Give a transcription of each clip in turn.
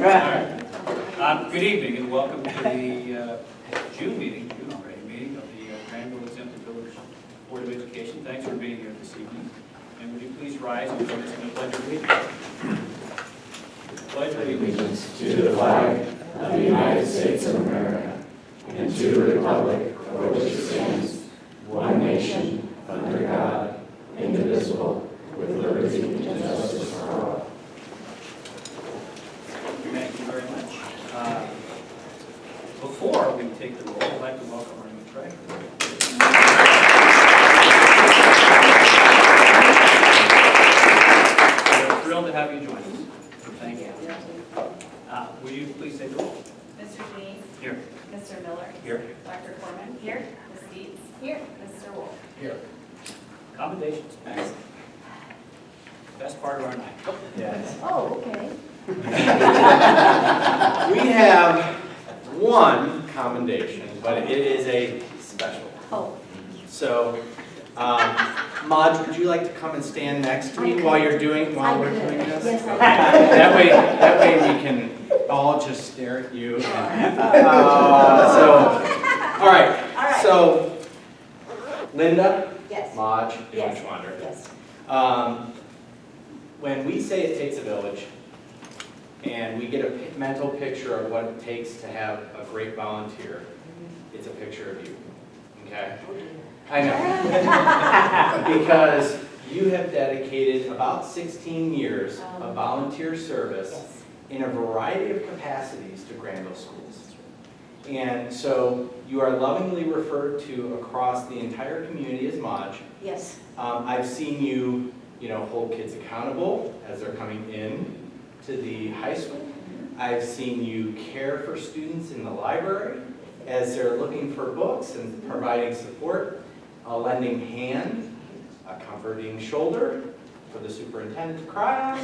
Good evening and welcome to the June already meeting of the Granville Exempted Village Board of Education. Thanks for being here this evening. And would you please rise and join us in the Pledge of Allegiance? Pledge Allegiance to the flag of the United States of America and to the republic for which it stands, one nation, under God, indivisible, with liberty and justice for all. Thank you very much. Before we take the roll, I'd like to welcome our new treasurer. We're thrilled to have you join us. Thank you. Will you please take the roll? Mr. Dean. Here. Mr. Miller. Here. Dr. Corman. Here. Ms. Dietz. Here. Mr. Wolf. Here. Commendations. Next. Best part of our night. Yes. Oh, okay. We have one commendation, but it is a special. Oh. So, Maj, would you like to come and stand next to me while we're doing this? Yes, I That way we can all just stare at you. All right. So, Linda, Yes. Maj, and Yes. Schwander. Yes. When we say it takes a village, and we get a mental picture of what it takes to have a great volunteer, it's a picture of you, okay? I know. Because you have dedicated about 16 years of volunteer service Yes. in a variety of capacities to Granville schools. And so you are lovingly referred to across the entire community as Maj. Yes. I've seen you, hold kids accountable as they're coming in to the high school. I've seen you care for students in the library as they're looking for books and providing support, a lending hand, a comforting shoulder for the superintendent to cry on,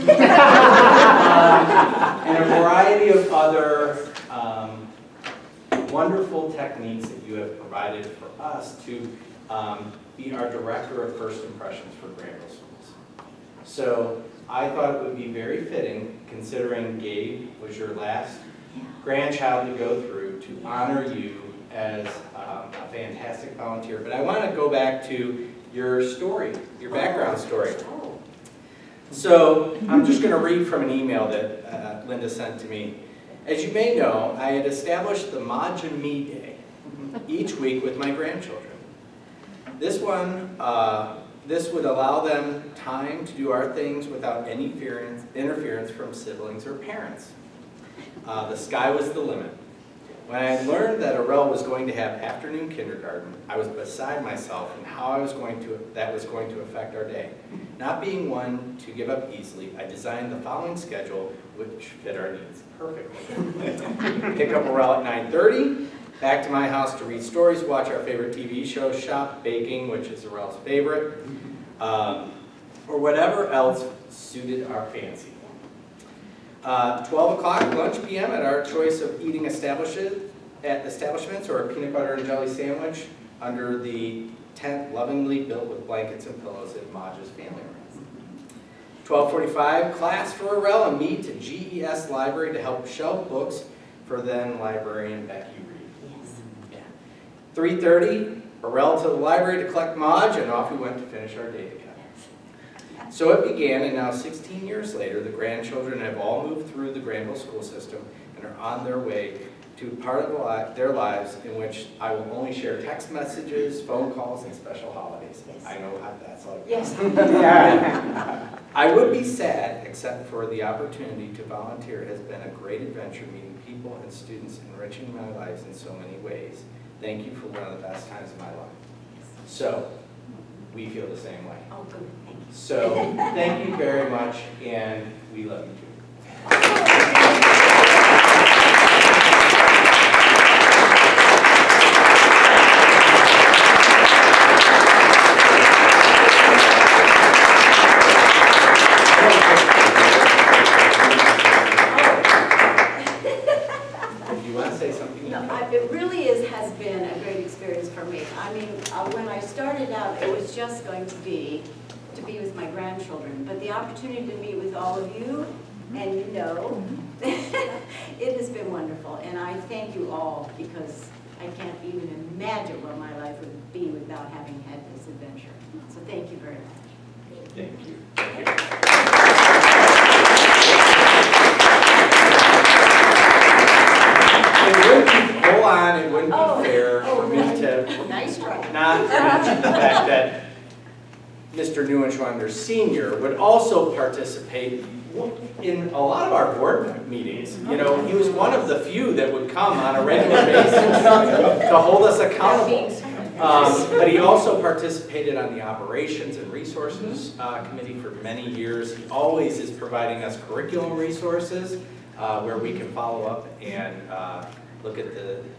and a variety of other wonderful techniques that you have provided for us to be our director of first impressions for Granville schools. So I thought it would be very fitting, considering Gabe was your last grandchild to go through, to honor you as a fantastic volunteer. But I want to go back to your story, your background story. Oh. So I'm just going to read from an email that Linda sent to me. As you may know, I had established the Maj and Me Day each week with my grandchildren. This would allow them time to do our things without any interference from siblings or parents. The sky was the limit. When I learned that Arel was going to have afternoon kindergarten, I was beside myself in how that was going to affect our day. Not being one to give up easily, I designed the following schedule which fit our needs perfectly. Pick up Arel at 9:30, back to my house to read stories, watch our favorite TV shows, shop, baking, which is Arel's favorite, or whatever else suited our fancy. 12 o'clock lunch p.m. at our choice of eating establishments or a peanut butter and jelly sandwich under the tent lovingly built with blankets and pillows in Maj's family room. 12:45 class for Arel and me to GES Library to help shelf books for then librarian Becky Reed. Yes. 3:30 Arel to the library to collect Maj, and off we went to finish our day together. So it began, and now 16 years later, the grandchildren have all moved through the Granville school system and are on their way to part of their lives in which I will only share text messages, phone calls, and special holidays. Yes. I know how that's like. Yes. I would be sad, except for the opportunity to volunteer has been a great adventure, meeting people and students, enriching my lives in so many ways. Thank you for one of the best times of my life. So, we feel the same way. Oh, good. Thank you. So, thank you very much, and we love you too. Do you want to say something? No, it really has been a great experience for me. I mean, when I started out, it was just going to be with my grandchildren, but the opportunity to meet with all of you, and thank you all because I can't even imagine what my life would be without having had this adventure. So thank you very much. Thank you. Thank you. Hold on, it wouldn't Oh. be fair Oh, for me to Nice try. not mention the fact that Mr. Neuenschwander Senior would also participate in a lot of our board meetings. You know, he was one of the few that would come on a regular basis to hold us accountable. But he also participated on the Operations and Resources Committee for many years. He always is providing us curriculum resources where we can follow up and look at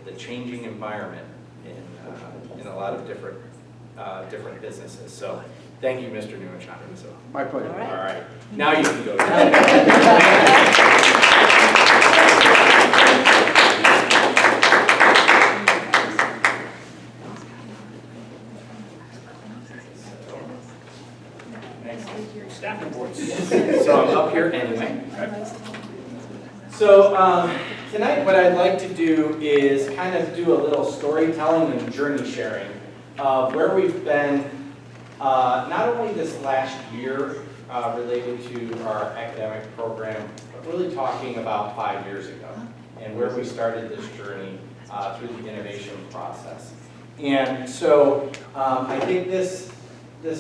the changing environment in a lot of different businesses. So thank you, Mr. Neuenschwander. So, My pleasure. All right. all right, now you can go. Next, staff reports. So I'm up here anyway. So tonight what I'd like to do is kind of do a little storytelling and journey sharing of where we've been, not only this last year related to our academic program, but really talking about 5 years ago and where we started this journey through the innovation process. And so I think this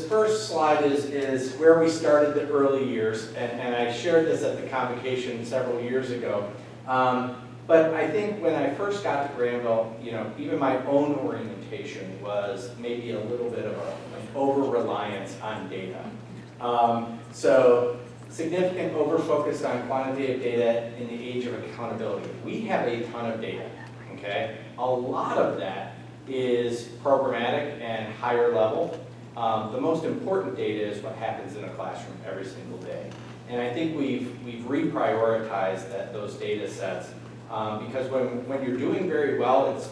first slide is where we started the early years, and I shared this at the convocation several years ago. But I think when I first got to Granville, you know, even my own orientation was maybe a little bit of an over-reliance on data. So significant over-focus on quantitative data in the age of accountability. We have a ton of data, okay? A lot of that is programmatic and higher level. The most important data is what happens in a classroom every single day. And I think we've reprioritized those data sets because when you're doing very well, it's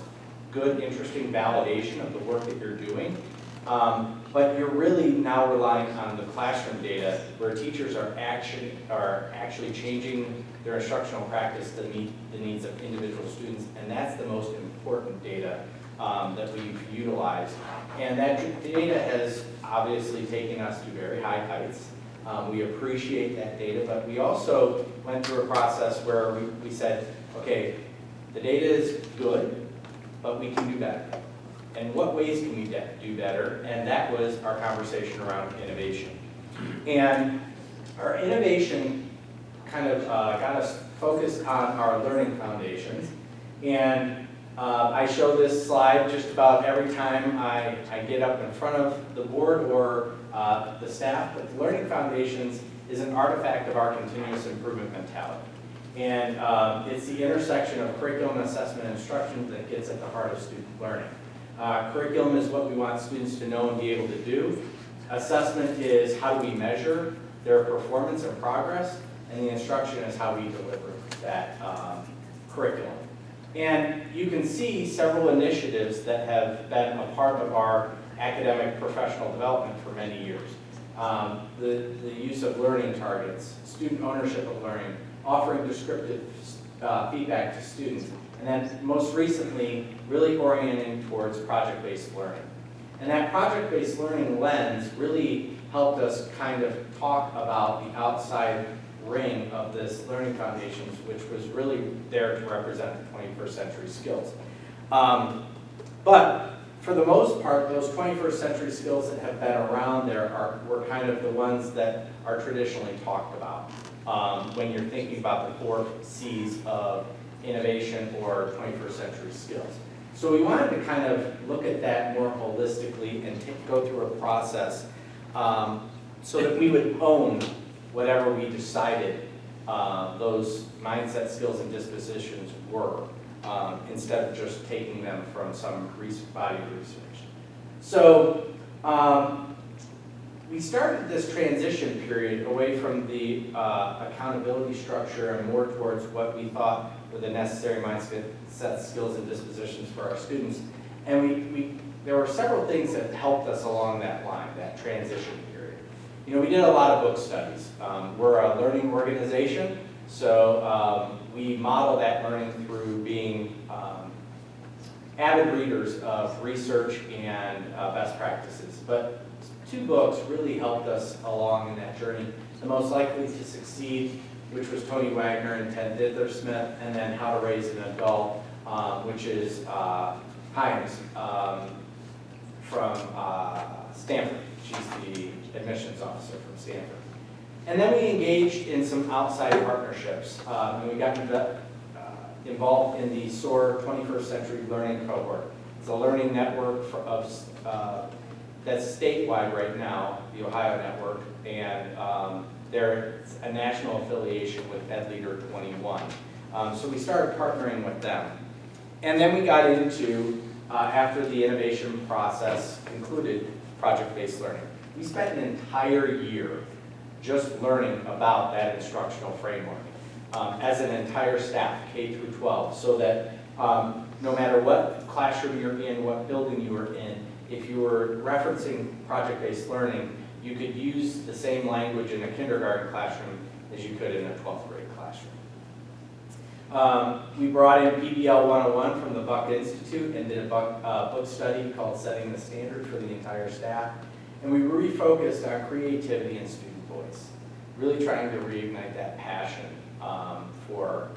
good, interesting validation of the work that you're doing. But you're really now relying on the classroom data where teachers are actually changing their instructional practice to meet the needs of individual students. And that's the most important data that we've utilized. And that data has obviously taken us to very high heights. We appreciate that data, but we also went through a process where we said, okay, the data is good, but we can do better. And what ways can we do better? And that was our conversation around innovation. And our innovation kind of got us focused on our learning foundations. And I show this slide just about every time I get up in front of the board or the staff, but the Learning Foundations is an artifact of our continuous improvement mentality. And it's the intersection of curriculum, assessment, and instruction that gets at the heart of student learning. Curriculum is what we want students to know and be able to do. Assessment is how do we measure their performance and progress, and the instruction is how we deliver that curriculum. And you can see several initiatives that have been a part of our academic professional development for many years. The use of learning targets, student ownership of learning, offering descriptive feedback to students, and then most recently, really orienting towards project-based learning. And that project-based learning lens really helped us kind of talk about the outside ring of this Learning Foundations, which was really there to represent the 21st century skills. But for the most part, those 21st century skills that have been around there were kind of the ones that are traditionally talked about when you're thinking about the 4 C's of innovation or 21st century skills. So we wanted to kind of look at that more holistically and go through a process so that we would own whatever we decided those mindset, skills, and dispositions were, instead of just taking them from some body of research. So we started this transition period away from the accountability structure and more towards what we thought were the necessary mindset, skills, and dispositions for our students. And there were several things that helped us along that line, that transition period. You know, we did a lot of book studies. We're a learning organization, So we model that learning through being avid readers of research and best practices. But 2 books really helped us along in that journey. The Most Likely to Succeed, which was Tony Wagner and Ted Dithersmith, and then How to Raise an Adult, which is Hines from Stanford. She's the admissions officer from Stanford. And then we engaged in some outside partnerships, and we got involved in the SOAR 21st Century Learning Cohort. It's a learning network that's statewide right now, the Ohio network, and they're a national affiliation with EdLeader 21. So we started partnering with them. And then we got into, after the innovation process concluded, project-based learning. We spent an entire year just learning about that instructional framework as an entire staff, K through 12, so that no matter what classroom you're in, what building you were in, if you were referencing project-based learning, you could use the same language in a kindergarten classroom as you could in a 12th grade classroom. We brought in PBL 101 from the Buck Institute and did a book study called Setting the Standard for the entire staff. And we refocused on creativity and student voice, really trying to reignite that passion for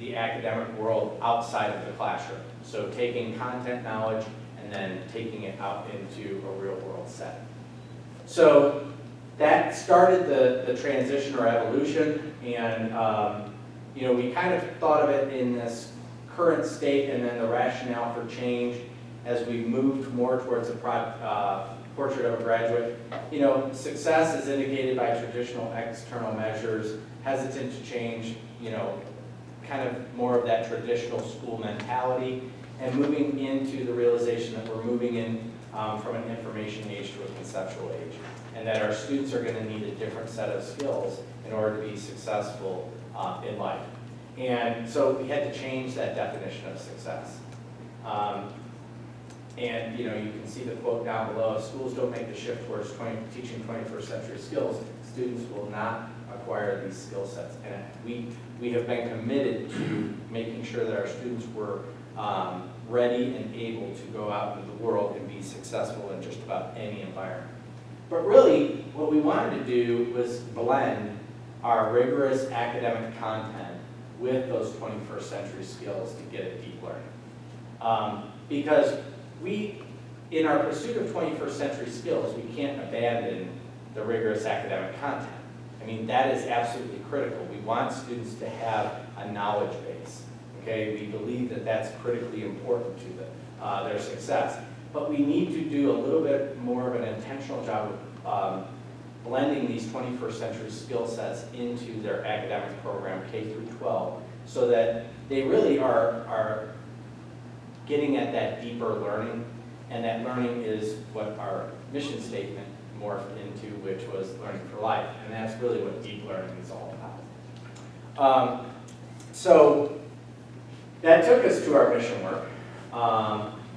the academic world outside of the classroom. So taking content knowledge and then taking it out into a real world setting. So that started the transition or evolution, and we kind of thought of it in this current state and then the rationale for change as we moved more towards a portrait of a graduate. Success is indicated by traditional external measures, hesitant to change, kind of more of that traditional school mentality, and moving into the realization that we're moving in from an information age to a conceptual age, and that our students are going to need a different set of skills in order to be successful in life. And so we had to change that definition of success. And you can see the quote down below: if schools don't make the shift towards teaching 21st century skills, students will not acquire these skill sets. And we have been committed to making sure that our students were ready and able to go out into the world and be successful in just about any environment. But really, what we wanted to do was blend our rigorous academic content with those 21st century skills to get at deep learning. Because in our pursuit of 21st century skills, we can't abandon the rigorous academic content. I mean, that is absolutely critical. We want students to have a knowledge base. Okay, we believe that that's critically important to their success. But we need to do a little bit more of an intentional job of blending these 21st century skill sets into their academic program, K through 12, so that they really are getting at that deeper learning, and that learning is what our mission statement morphed into, which was learning for life, and that's really what deep learning is all about. So that took us to our mission work,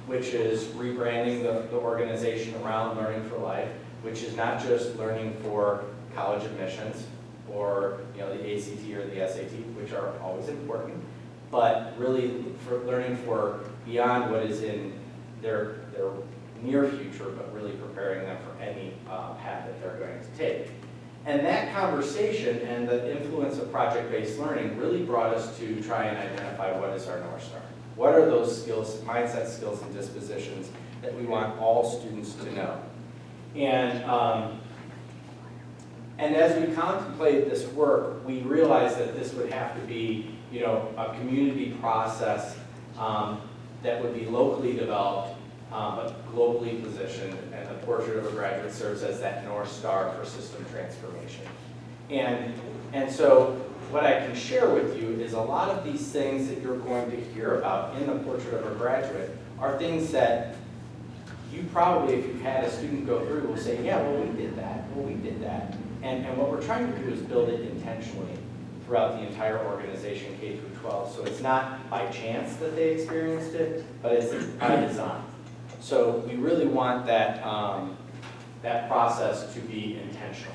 which is rebranding the organization around Learning for Life, which is not just learning for college admissions or the ACT or the SAT, which are always important, but really for learning for beyond what is in their near future, but really preparing them for any path that they're going to take. And that conversation and the influence of project-based learning really brought us to try and identify what is our North Star. What are those skills, mindset skills and dispositions that we want all students to know? And as we contemplated this work, we realized that this would have to be, a community process that would be locally developed, but globally positioned, and the portrait of a graduate serves as that North Star for system transformation. And so what I can share with you is a lot of these things that you're going to hear about in the portrait of a graduate are things that you probably, if you've had a student go through, will say, yeah, well, we did that, And what we're trying to do is build it intentionally throughout the entire organization, K through 12. So it's not by chance that they experienced it, but it's by design. So we really want that, that process to be intentional.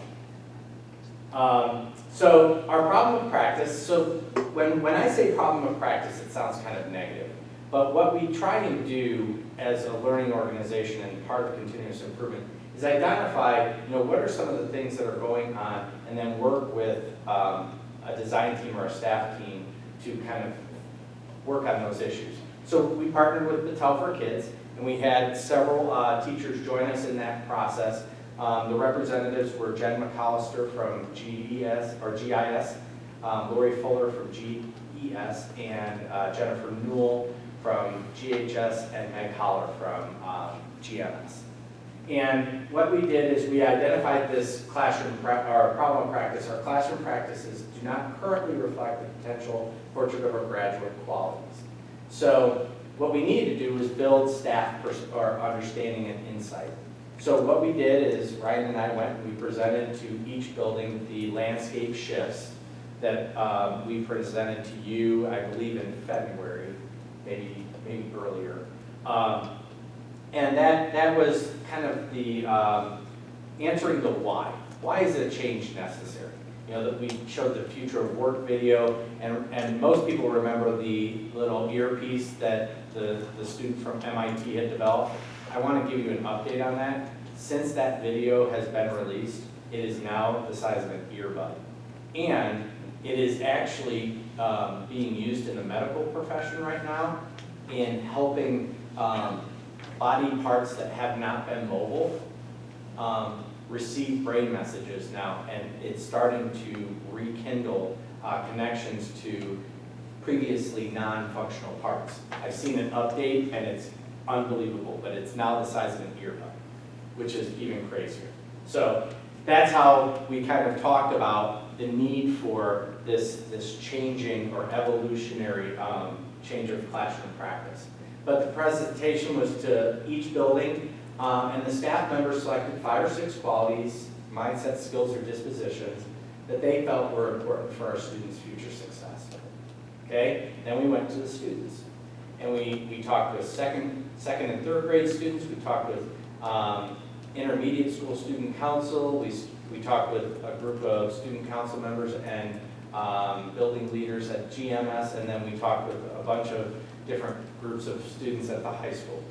So our problem of practice, so when I say problem of practice, it sounds kind of negative. But what we try and do as a learning organization and part of continuous improvement is identify, what are some of the things that are going on, and then work with a design team or a staff team to kind of work on those issues. So we partnered with Battelle for Kids, and we had several teachers join us in that process. The representatives were Jen McAllister from GIS, Lori Fuller from GES, and Jennifer Newell from GHS, and Meg Holler from GMS. And what we did is we identified this our problem of practice. Our classroom practices do not currently reflect the potential Portrait of a Graduate qualities. So what we needed to do was build staff or understanding and insight. So what we did is Ryan and I went and we presented to each building the landscape shifts that we presented to you, I believe in February, maybe earlier. And that was kind of the answering the why. Why is a change necessary? That we showed the future of work video, and most people remember the little earpiece that the student from MIT had developed. I want to give you an update on that. Since that video has been released, it is now the size of an earbud. And it is actually being used in the medical profession right now in helping body parts that have not been mobile receive brain messages now, and it's starting to rekindle connections to previously non-functional parts. I've seen an update and it's unbelievable, but it's now the size of an earbud, which is even crazier. So that's how we kind of talked about the need for this changing or evolutionary change of classroom practice. But the presentation was to each building, and the staff members selected 5 or 6 qualities, mindset, skills, or dispositions that they felt were important for our students' future success. Okay? Then we went to the students, and we talked with second and third grade students. We talked with intermediate school student council. We talked with a group of student council members and building leaders at GMS, and then we talked with a bunch of different groups of students at the high school.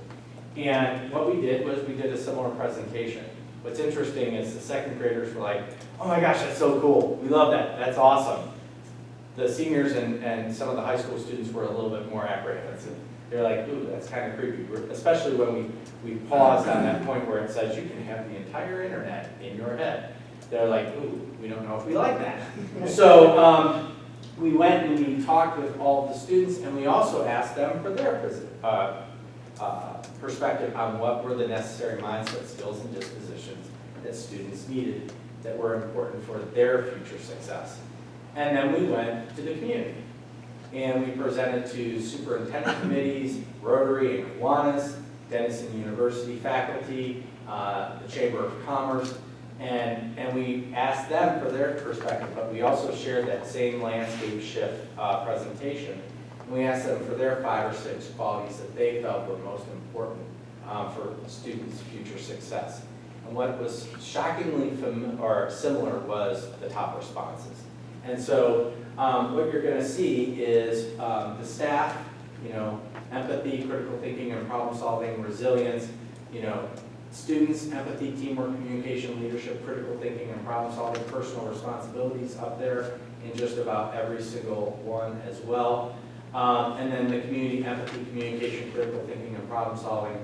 And what we did was we did a similar presentation. What's interesting is the second graders were like, oh my gosh, that's so cool. We love that. That's awesome. The seniors and some of the high school students were a little bit more apprehensive. They're like, ooh, that's kind of creepy. Especially when we paused on that point where it says you can have the entire internet in your head. They're like, ooh, we don't know if we like that. So we went and we talked with all of the students, and we also asked them for their perspective on what were the necessary mindset, skills, and dispositions that students needed that were important for their future success. And then we went to the community, and we presented to superintendent committees, Rotary and Kiwanis, Denison University faculty, the Chamber of Commerce, and we asked them for their perspective, but we also shared that same landscape shift presentation. And we asked them for their 5 or 6 qualities that they felt were most important for students' future success. And what was shockingly similar was the top responses. And so what you're going to see is the staff, empathy, critical thinking and problem solving, resilience, students, empathy, teamwork, communication, leadership, critical thinking and problem solving, personal responsibilities up there in just about every single one as well. And then the community, empathy, communication, critical thinking and problem solving,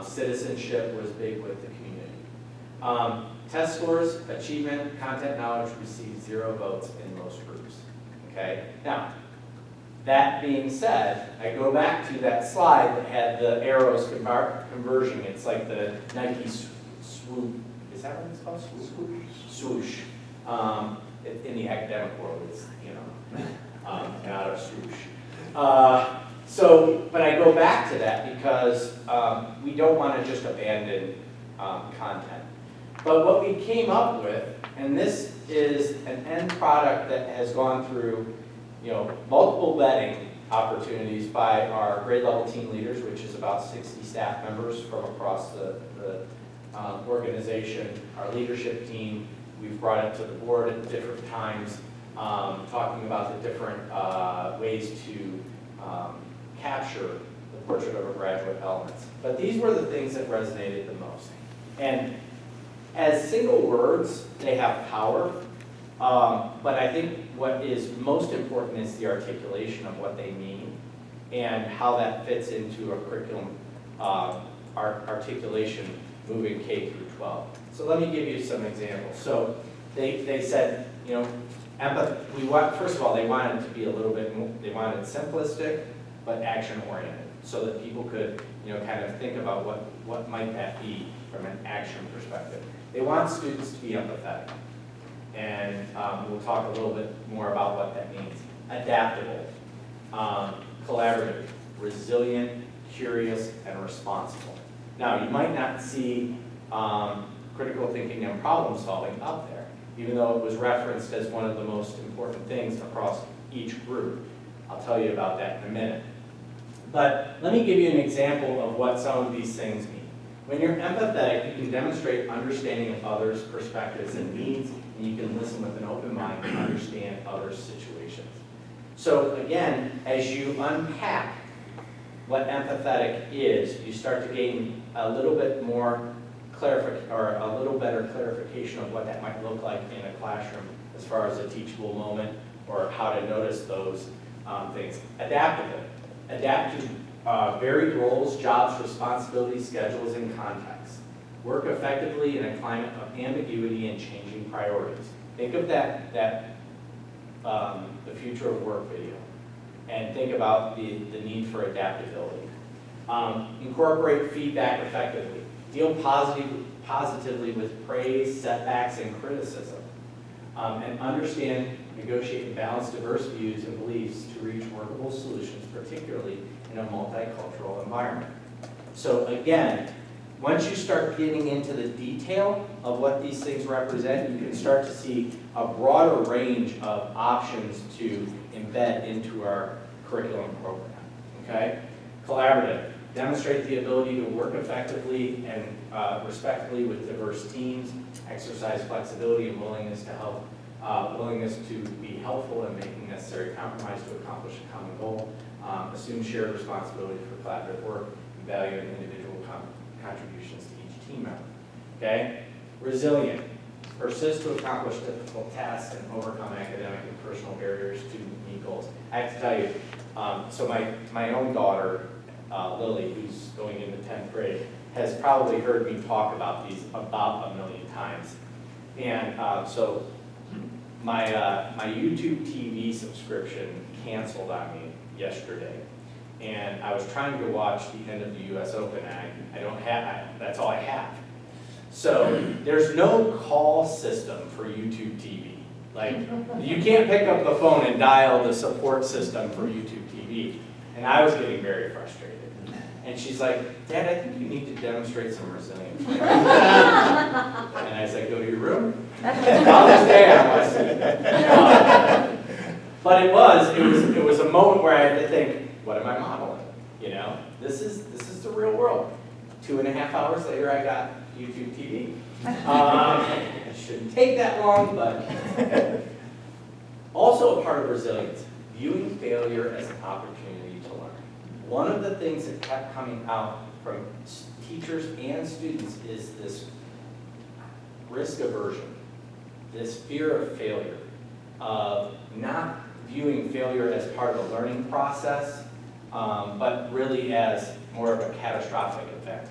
citizenship was big with the community. Test scores, achievement, content knowledge received 0 votes in most groups. Okay? Now, that being said, I go back to that slide that had the arrows converging. It's like the Nike swoop. Is that what it's called? Swoosh. In the academic world, it's, not a swoosh. But I go back to that because we don't want to just abandon content. But what we came up with, and this is an end product that has gone through multiple vetting opportunities by our grade level team leaders, which is about 60 staff members from across the organization, our leadership team, we've brought it to the board at different times, talking about the different ways to capture the portrait of a graduate elements. But these were the things that resonated the most. And as single words, they have power, but I think what is most important is the articulation of what they mean and how that fits into a curriculum articulation moving K through 12. So let me give you some examples. So they said, you know, empathy, first of all, they wanted it to be a little bit more, they wanted it simplistic, but action-oriented, so that people could, you know, kind of think about what might that be from an action perspective. They want students to be empathetic, and we'll talk a little bit more about what that means. Adaptable, collaborative, resilient, curious, and responsible. Now, you might not see critical thinking and problem solving up there, even though it was referenced as one of the most important things across each group. I'll tell you about that in a minute. But let me give you an example of what some of these things mean. When you're empathetic, you can demonstrate understanding of others' perspectives and needs, and you can listen with an open mind and understand others' situations. So again, as you unpack what empathetic is, you start to gain a little bit more or a little better clarification of what that might look like in a classroom as far as a teachable moment or how to notice those things. Adaptable. Adapt to varied roles, jobs, responsibilities, schedules, and contexts. Work effectively in a climate of ambiguity and changing priorities. Think of the future of work video, and think about the need for adaptability. Incorporate feedback effectively. Deal positively with praise, setbacks, and criticism. And understand, negotiate, and balance diverse views and beliefs to reach workable solutions, particularly in a multicultural environment. So again, once you start getting into the detail of what these things represent, you can start to see a broader range of options to embed into our curriculum program, okay? Collaborative. Demonstrate the ability to work effectively and respectfully with diverse teams, exercise flexibility and willingness to help, willingness to be helpful in making necessary compromise to accomplish a common goal, assume shared responsibility for collaborative work, and value individual contributions to each team member, okay? Resilient. Persist to accomplish difficult tasks and overcome academic and personal barriers to meet goals. I have to tell you, so my own daughter, Lily, who's going into 10th grade, has probably heard me talk about these about 1 million times. And so my YouTube TV subscription canceled on me yesterday. And I was trying to watch the end of the US Open, and I don't have, that's all I have. So there's no call system for YouTube TV. Like, you can't pick up the phone and dial the support system for YouTube TV. And I was getting very frustrated. And she's like, Dad, I think you need to demonstrate some resilience. And I said, go to your room. I'll just stay on my seat. But it was a moment where I had to think, what am I modeling? You know, this is the real world. 2.5 hours later, I got YouTube TV. It shouldn't take that long, but also a part of resilience, viewing failure as an opportunity to learn. One of the things that kept coming out from teachers and students is this risk aversion, this fear of failure, of not viewing failure as part of the learning process, but really as more of a catastrophic event,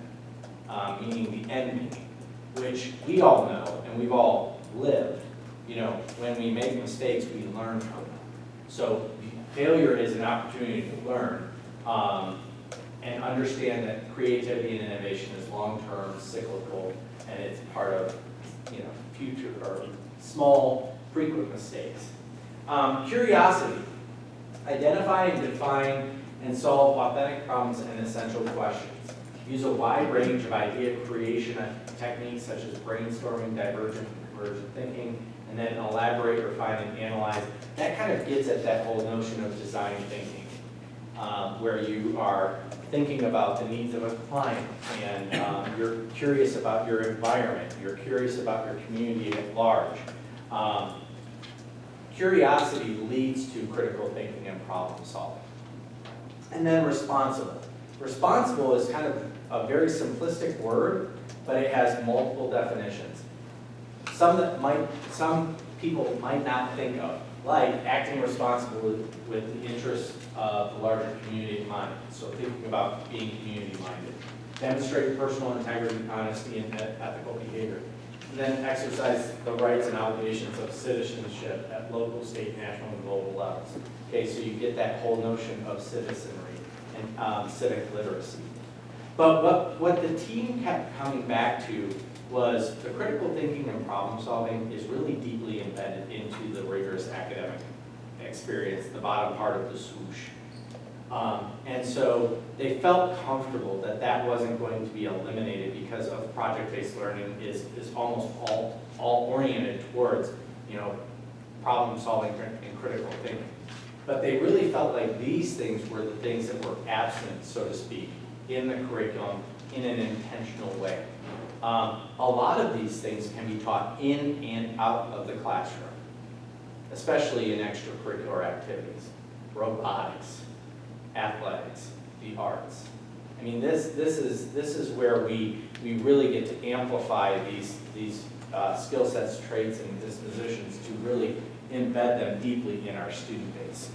meaning the end meaning, which we all know and we've all lived. You know, when we make mistakes, we learn from them. So failure is an opportunity to learn and understand that creativity and innovation is long-term, cyclical, and it's part of, you know, future or small, frequent mistakes. Curiosity. Identify and define and solve authentic problems and essential questions. Use a wide range of idea creation techniques such as brainstorming, divergent and convergent thinking, and then elaborate, refine, and analyze. That kind of gets at that whole notion of design thinking. where you are thinking about the needs of a client, and you're curious about your environment, you're curious about your community at large. Curiosity leads to critical thinking and problem solving. And then responsible. Responsible is kind of a very simplistic word, but it has multiple definitions. Some people might not think of, like acting responsibly with the interests of the larger community in mind. So thinking about being community-minded. Demonstrate personal integrity, honesty, and ethical behavior. And then exercise the rights and obligations of citizenship at local, state, national, and global levels. Okay, so you get that whole notion of citizenry and civic literacy. But what the team kept coming back to was the critical thinking and problem solving is really deeply embedded into the rigorous academic experience, the bottom part of the swoosh. And so they felt comfortable that that wasn't going to be eliminated because of project-based learning is almost all oriented towards, problem solving and critical thinking. But they really felt like these things were the things that were absent, so to speak, in the curriculum in an intentional way. A lot of these things can be taught in and out of the classroom, especially in extracurricular activities, robotics, athletics, the arts. I mean, this is where we really get to amplify these skill sets, traits, and dispositions to really embed them deeply in our student base.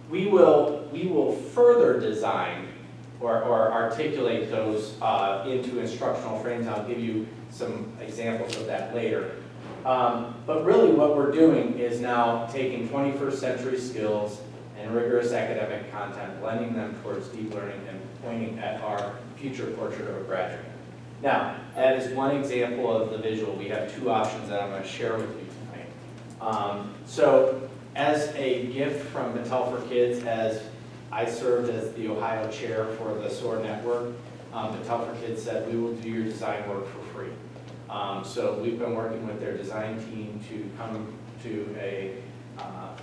We will further design or articulate those into instructional frames. I'll give you some examples of that later. But really what we're doing is now taking 21st century skills and rigorous academic content, blending them towards deep learning and pointing at our future portrait of a graduate. Now, that is one example of the visual. We have two options that I'm going to share with you tonight. So as a gift from Battelle for Kids, as I served as the Ohio chair for the SOAR network, Battelle for Kids said, we will do your design work for free. So we've been working with their design team to come to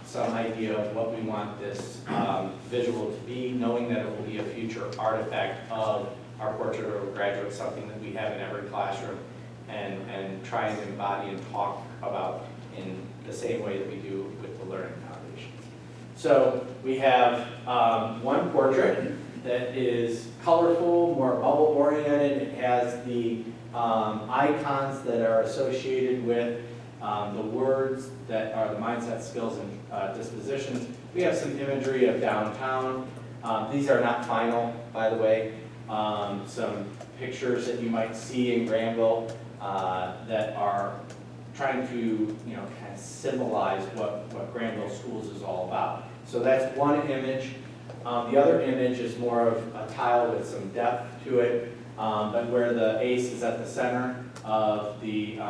some idea of what we want this visual to be, knowing that it will be a future artifact of our portrait of a graduate, something that we have in every classroom, and try and embody and talk about in the same way that we do with the Learning Foundations. So we have one portrait that is colorful, more bubble-oriented. It has the icons that are associated with the words that are the mindset, skills, and dispositions. We have some imagery of downtown. These are not final, by the way. Some pictures that you might see in Granville that are trying to, kind of symbolize what Granville Schools is all about. So that's one image. The other image is more of a tile with some depth to it, but where the ace is at the center of the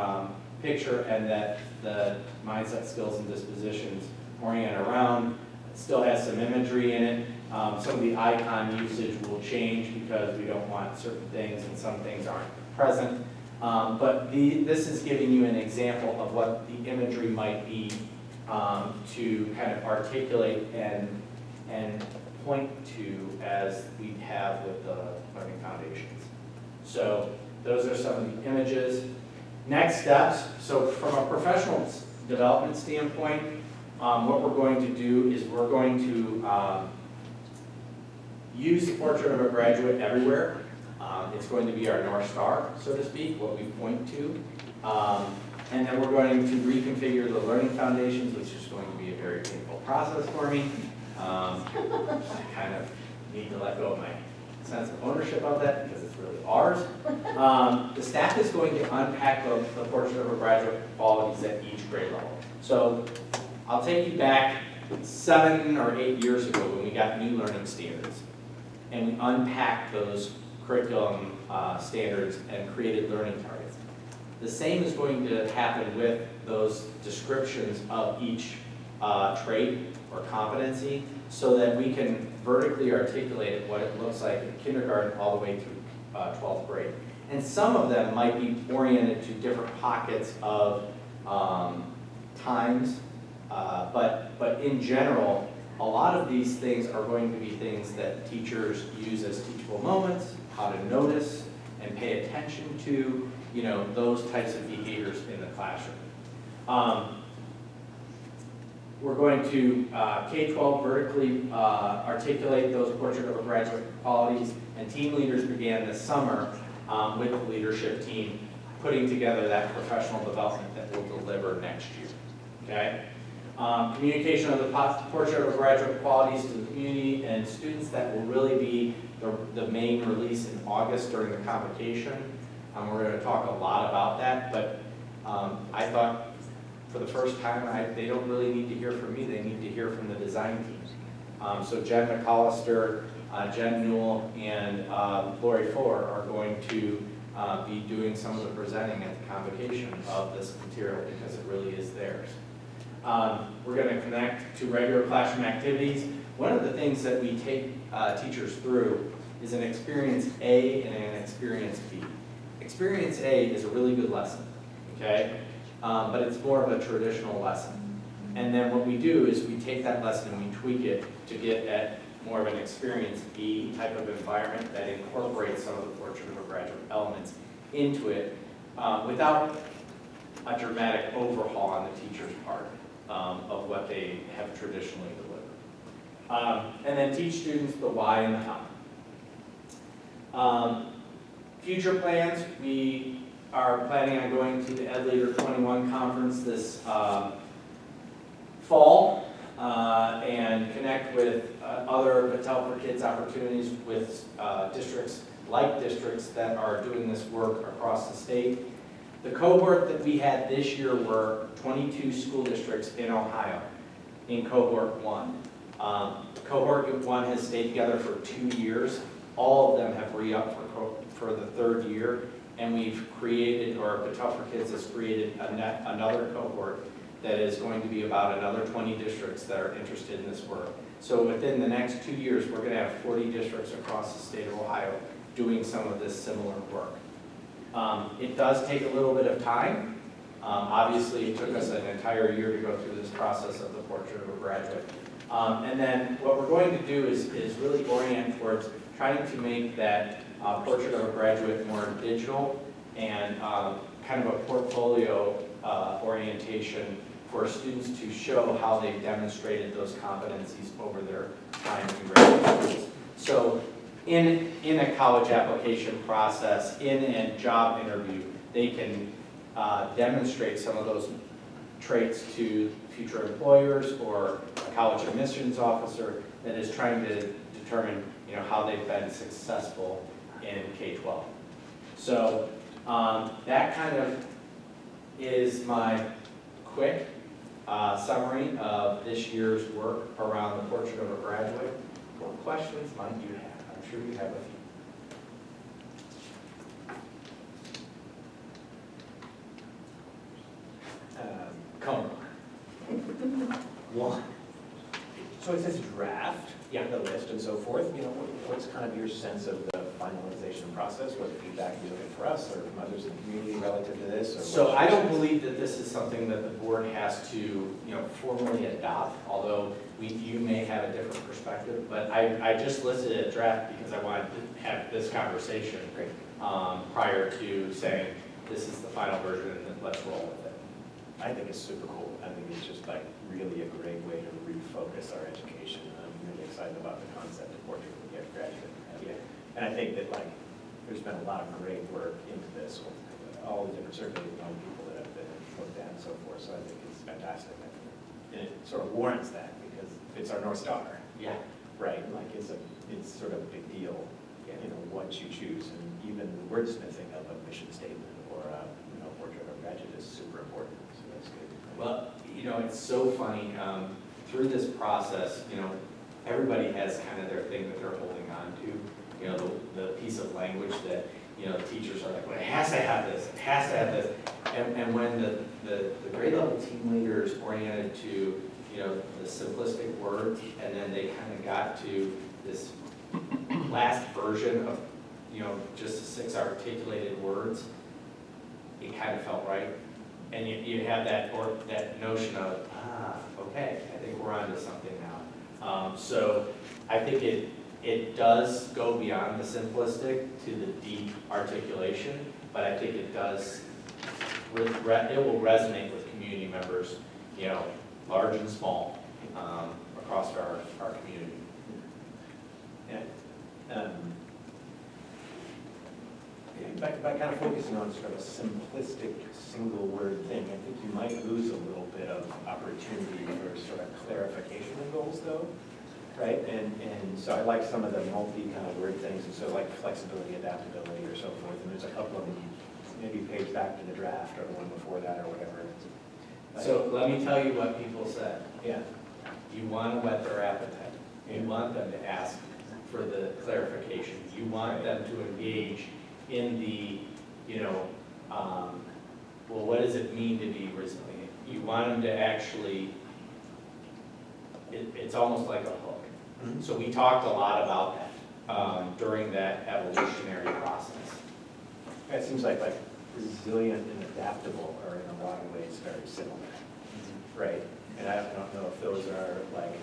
picture, and that the mindset, skills, and dispositions orient around. It still has some imagery in it. Some of the icon usage will change because we don't want certain things and some things aren't present. But this is giving you an example of what the imagery might be to kind of articulate and point to as we have with the Learning Foundations. So those are some of the images. Next steps, so from a professional development standpoint, what we're going to do is we're going to use the portrait of a graduate everywhere. It's going to be our North Star, so to speak, what we point to. And then we're going to reconfigure the Learning Foundations, which is going to be a very painful process for me. I kind of need to let go of my sense of ownership of that because it's really ours. The staff is going to unpack the portrait of a graduate qualities at each grade level. So I'll take you back 7 or 8 years ago when we got new learning standards, and we unpacked those curriculum standards and created learning targets. The same is going to happen with those descriptions of each trait or competency, so that we can vertically articulate what it looks like in kindergarten all the way through 12th grade. And some of them might be oriented to different pockets of times But in general, a lot of these things are going to be things that teachers use as teachable moments, how to notice and pay attention to, those types of behaviors in the classroom. We're going to K-12 vertically articulate those portrait of a graduate qualities, and team leaders began this summer with the leadership team putting together that professional development that we'll deliver next year, okay? Communication of the portrait of graduate qualities to the community and students, that will really be the main release in August during the convocation. We're going to talk a lot about that, but I thought for the first time, they don't really need to hear from me, they need to hear from the design teams. So Jen McAllister, Jen Newell, and Lori Fuller are going to be doing some of the presenting at the convocation of this material because it really is theirs. We're going to connect to regular classroom activities. One of the things that we take teachers through is an experience A and an experience B. Experience A is a really good lesson, okay? But it's more of a traditional lesson. And then what we do is we take that lesson and we tweak it to get at more of an experience B type of environment that incorporates some of the portrait of a graduate elements into it without a dramatic overhaul on the teacher's part of what they have traditionally delivered. And then teach students the why and the how. Future plans, we are planning on going to the Ed Leader 21 conference this fall and connect with other Battelle for Kids opportunities with districts that are doing this work across the state. The cohort that we had this year were 22 school districts in Ohio in cohort 1. Cohort 1 has stayed together for 2 years. All of them have re-upped for the 3rd year, and we've created, or Battelle for Kids has created another cohort that is going to be about another 20 districts that are interested in this work. So within the next 2 years, we're going to have 40 districts across the state of Ohio doing some of this similar work. It does take a little bit of time. Obviously, it took us an entire year to go through this process of the portrait of a graduate. And then what we're going to do is really orient towards trying to make that portrait of a graduate more digital and kind of a portfolio orientation for students to show how they've demonstrated those competencies over their time in graduate schools. So in a college application process, in a job interview, they can demonstrate some of those traits to future employers or a college admissions officer that is trying to determine how they've been successful in K-12. So that kind of is my quick summary of this year's work around the portrait of a graduate. What questions might you have? I'm sure you have a few. Come on. One. So it says draft, Yeah. the list and so forth, what's kind of your sense of the finalization process? What feedback are you looking for us or from others in the community relative to this? Or So I don't believe that this is something that the board has to, formally adopt, although you may have a different perspective, but I just listed a draft because I wanted to have this conversation prior to saying, this is the final version and let's roll with it. I think it's super cool. I think it's just like really a great way to refocus our education. I'm really excited about the concept of portrait of a graduate. And I think that there's been a lot of great work into this with all the different surveys of young people that have been looked at and so forth. So I think it's fantastic. And it sort of warrants that because it's our North Star. Yeah. Right, it's sort of a big deal, what you choose, and even the wordsmithing of a mission statement or a portrait of a graduate is super important. So that's good. Well, it's so funny, through this process, everybody has kind of their thing that they're holding on to, the piece of language that, teachers are like, well, it has to have this, it has to have this. And when the grade level team leaders oriented to, the simplistic words, and then they kind of got to this last version of, just the 6 articulated words, it kind of felt right. and you have that, or that notion of, okay, I think we're onto something now. So I think it does go beyond the simplistic to the deep articulation, but I think it does, it will resonate with community members, you know, large and small, across our community. Yeah. By kind of focusing on sort of a simplistic, single word thing, I think you might lose a little bit of opportunity for sort of clarification of goals though, right? And so I like some of the multi kind of word things, and so like flexibility, adaptability or so forth, and there's a couple of them, maybe page back to the draft or the one before that or whatever. So let me tell you what people said. Yeah, You want to whet their appetite. You want them to ask for the clarification. You want them to engage in the, you know, well, what does it mean to be resilient? You want them to actually, it's almost like a hook. Mhm. So we talked a lot about that during that evolutionary process. it seems like resilient and adaptable are in a lot of ways very similar, right? And I don't know if those are like,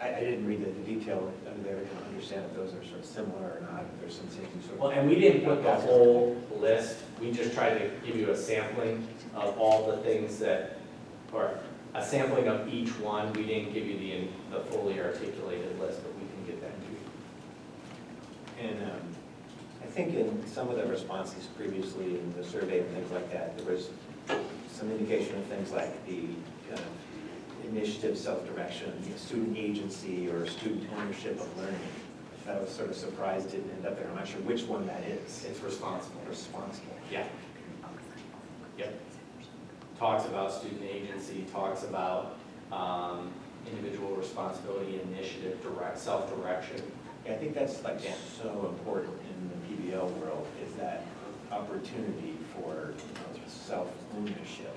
I didn't read the detail under there to understand if those are sort of similar or not, if there's some things sort of. Well, and we didn't put the whole list, we just tried to give you a sampling of all the things that, or a sampling of each one. We didn't give you the fully articulated list, but we can get that to you. And I think in some of the responses previously in the survey and things like that, there was some indication of things like the initiative, self-direction, student agency, or student ownership of learning. I was sort of surprised it didn't end up there. I'm not sure which one that is. It's responsible. Responsible. Yeah. Yep. Talks about student agency, talks about individual responsibility, initiative, self-direction. Yeah, I think that's like so important in the PBL world, is that opportunity for self-ownership,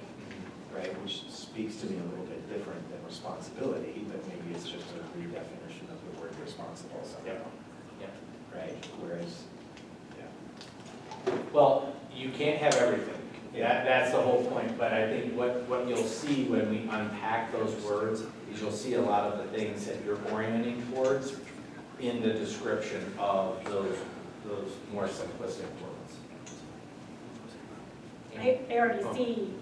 right? Which speaks to me a little bit different than responsibility, but maybe it's just a redefinition of the word responsible somehow. Yeah. Right, whereas, yeah. Well, you can't have everything. Yeah, that's the whole point, but I think what you'll see when we unpack those words is you'll see a lot of the things that you're orienting towards in the description of those more simplistic words. I already see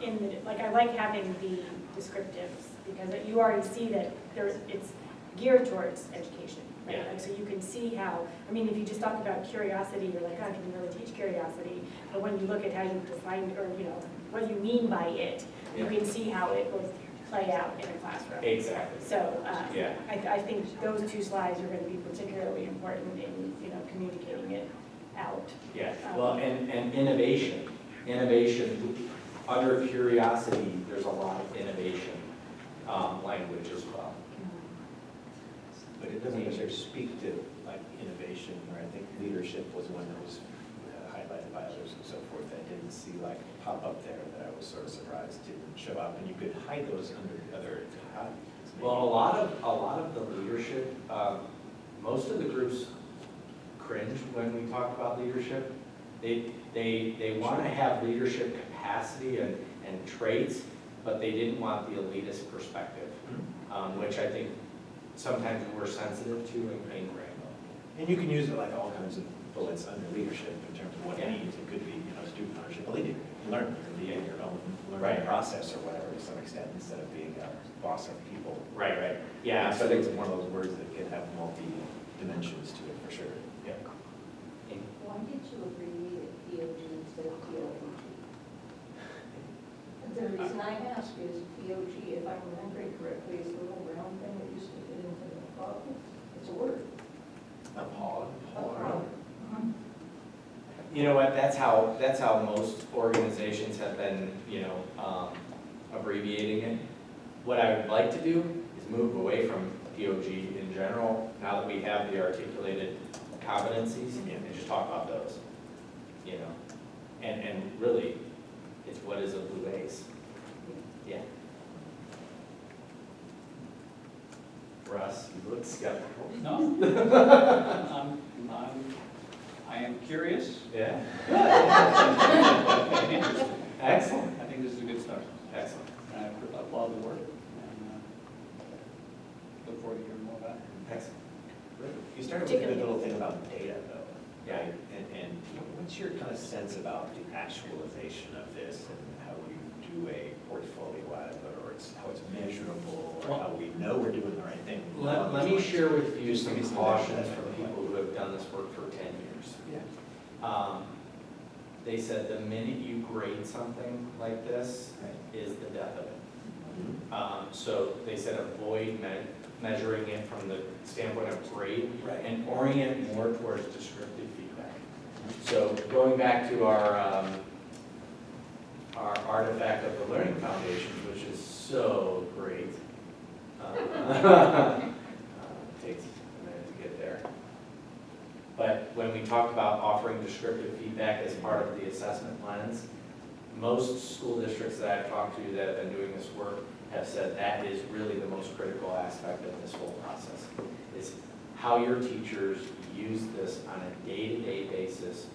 in the, like, I like having the descriptives, because you already see that it's geared towards education, right? Yeah. Like, so you can see how, I mean, if you just talk about curiosity, you're like, oh, can you really teach curiosity? But when you look at how you define, or, you know, what you mean by it, you Yeah. can see how it would play out in a classroom. Exactly. So, Yeah. I think those two slides are gonna be particularly important in, you know, communicating it out. Yeah, well, and innovation, under curiosity, there's a lot of innovation language as well. But it doesn't necessarily speak to like innovation, or I think leadership was one that was highlighted by others and so forth. I didn't see like pop up there that I was sort of surprised didn't show up, and you could hide those under the other topics. Well, a lot of the leadership, most of the groups cringe when we talk about leadership. They want to have leadership capacity and traits, but they didn't want the elitist perspective, which I think sometimes we're sensitive to in Rainbow. And you can use it like all kinds of bullets under leadership in terms of what it Yeah. means. It could be, student ownership, leading, learning, or leading your own Right. learning process or whatever to some extent, instead of being a boss of people. Right. Yeah, So I think it's one of those words that can have multi-dimensions to it, for sure. yeah. Why did you abbreviate POG instead of POG? The reason I ask is POG, if I'm remembering correctly, is the little round thing that used to fit into the bottle. It's a word. A hog. You know what, that's how most organizations have been, abbreviating it. What I would like to do is move away from POG in general, now that we have the articulated competencies, and just talk about those, And really, it's what is a blue ace? Yeah. Russ, you look skeptical. No? I am curious. Yeah. and interested. I Excellent. And I applaud the work, and look forward to hearing more about it. Excellent. You started with a good little thing about data, though. Yeah. Right? And what's your kind of sense about the actualization of this and how you do a portfolio out of it, or how it's measurable, or how we know we're doing the right thing? Let me share with you some Give me some cautions measure. from people who have done this work for 10 years. Yeah. They said the minute you grade something like this is the death of it. So they said avoid measuring it from the standpoint of grade Right. and orient more towards descriptive feedback. So going back to our artifact of the Learning Foundations, which is so great. Takes a minute to get there. But when we talk about offering descriptive feedback as part of the assessment lens, most school districts that I've talked to that have been doing this work have said that is really the most critical aspect of this whole process, is how your teachers use this on a day-to-day basis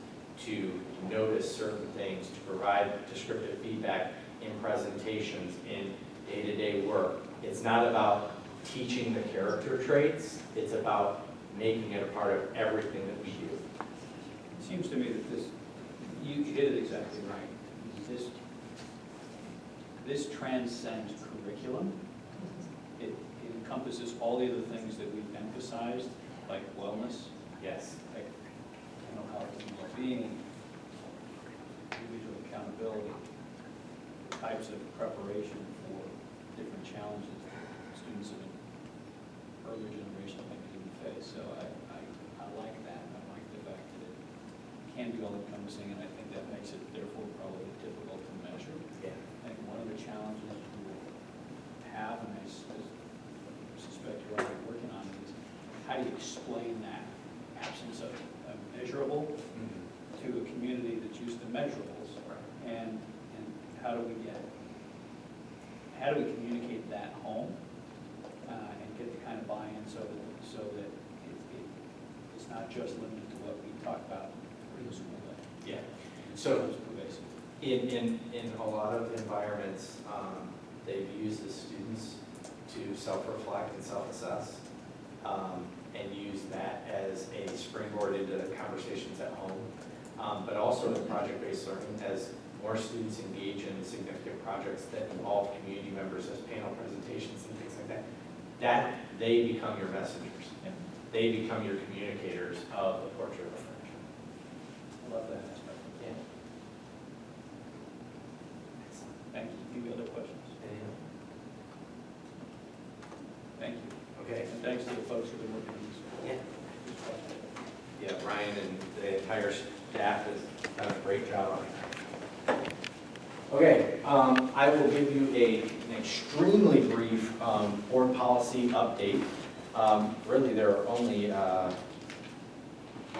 to notice certain things, to provide descriptive feedback in presentations, in day-to-day work. It's not about teaching the character traits, it's about making it a part of everything that we do. It seems to me that this, you hit it exactly right. This transcends curriculum. It encompasses all the other things that we've emphasized, like wellness, Yes. like mental health and well-being, individual accountability, types of preparation for different challenges that students of an earlier generation maybe didn't face. So I like that. I like the fact that it can be all-encompassing, and I think that makes it therefore probably difficult to measure. Yeah. I think one of the challenges we will have, and I suspect you're already working on, it, is how do you explain that absence of measurable to a community that's used to measurables, and how do we communicate that home and get the kind of buy-in so that it's not just limited to what we talk about in the school day. Yeah. So So it's pervasive. in a lot of environments, they've used the students to self-reflect and self-assess, and use that as a springboard into conversations at home. But also in project-based learning, as more students engage in significant projects that involve community members as panel presentations and things like that they become your messengers. Yeah. They become your communicators of the portrait of a French. I love that aspect. Yeah. Thank you. Any other questions? Thank you. Okay. And thanks to the folks who've been working on this. Yeah. This project. Yeah, Ryan and the entire staff has done a great job on it. Okay, I will give you an extremely brief board policy update. Really, there are only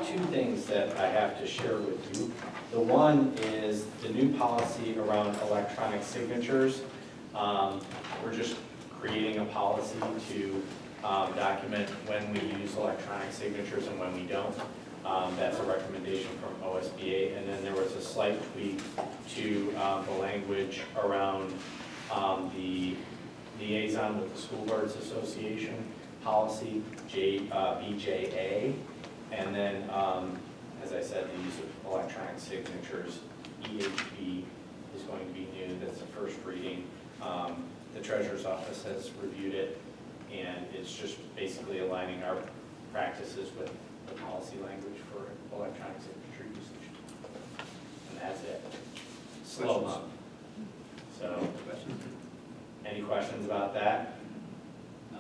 two things that I have to share with you. The one is the new policy around electronic signatures. We're just creating a policy to document when we use electronic signatures and when we don't. That's a recommendation from OSBA. And then there was a slight tweak to the language around the liaison with the School Boards Association policy, BJA. And then, as I said, the use of electronic signatures, EHB, is going to be new. That's the first reading. The Treasurer's Office has reviewed it, and it's just basically aligning our practices with the policy language for electronic signature usage. And that's it. Slow month. So, Questions? any questions about that? No.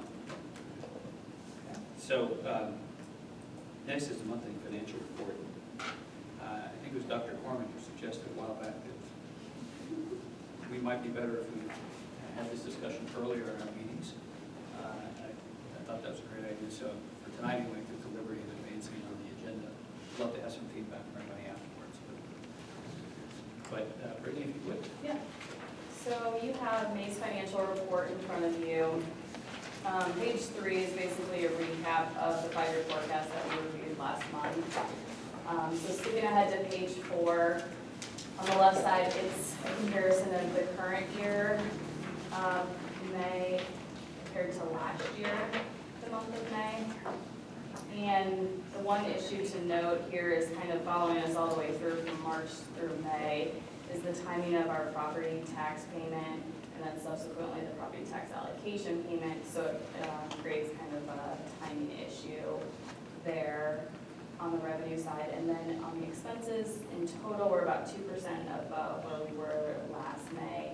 So, next is the monthly financial report. I think it was Dr. Corman who suggested a while back that we might be better if we had this discussion earlier in our meetings. I thought that was a great idea. So for tonight, anyway, took the liberty of advancing it on the agenda. I'd love to have some feedback from everybody afterwards. But Brittany, if you would. Yeah. So you have May's financial report in front of you. Page 3 is basically a recap of the 5-year forecast that we reviewed last month. So skipping ahead to page 4, On the left side, it's a comparison of the current year, May, compared to last year, the month of May. And the one issue to note here is kind of following us all the way through from March through May, is the timing of our property tax payment, and then subsequently the property tax allocation payment, so it creates kind of a timing issue there on the revenue side. And then on the expenses, in total, we're about 2% above where we were last May,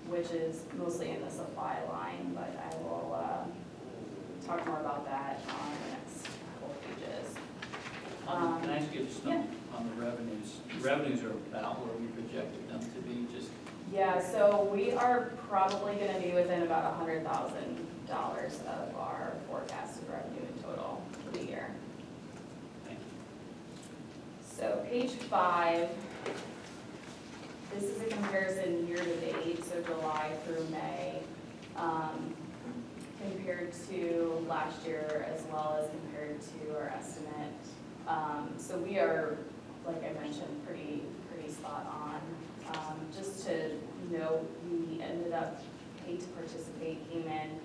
which is mostly in the supply line, but I will talk more about that on the next couple pages. Can I ask you just yeah. on the revenues? The revenues are about where we projected them to be, just, Yeah, so we are probably gonna be within about $100,000 of our forecasted revenue in total for the year. thank you. So page 5, this is a comparison year-to-date, so July through May, compared to last year as well as compared to our estimate. So we are, like I mentioned, pretty spot on. Just to note, we ended up, paid to participate, came in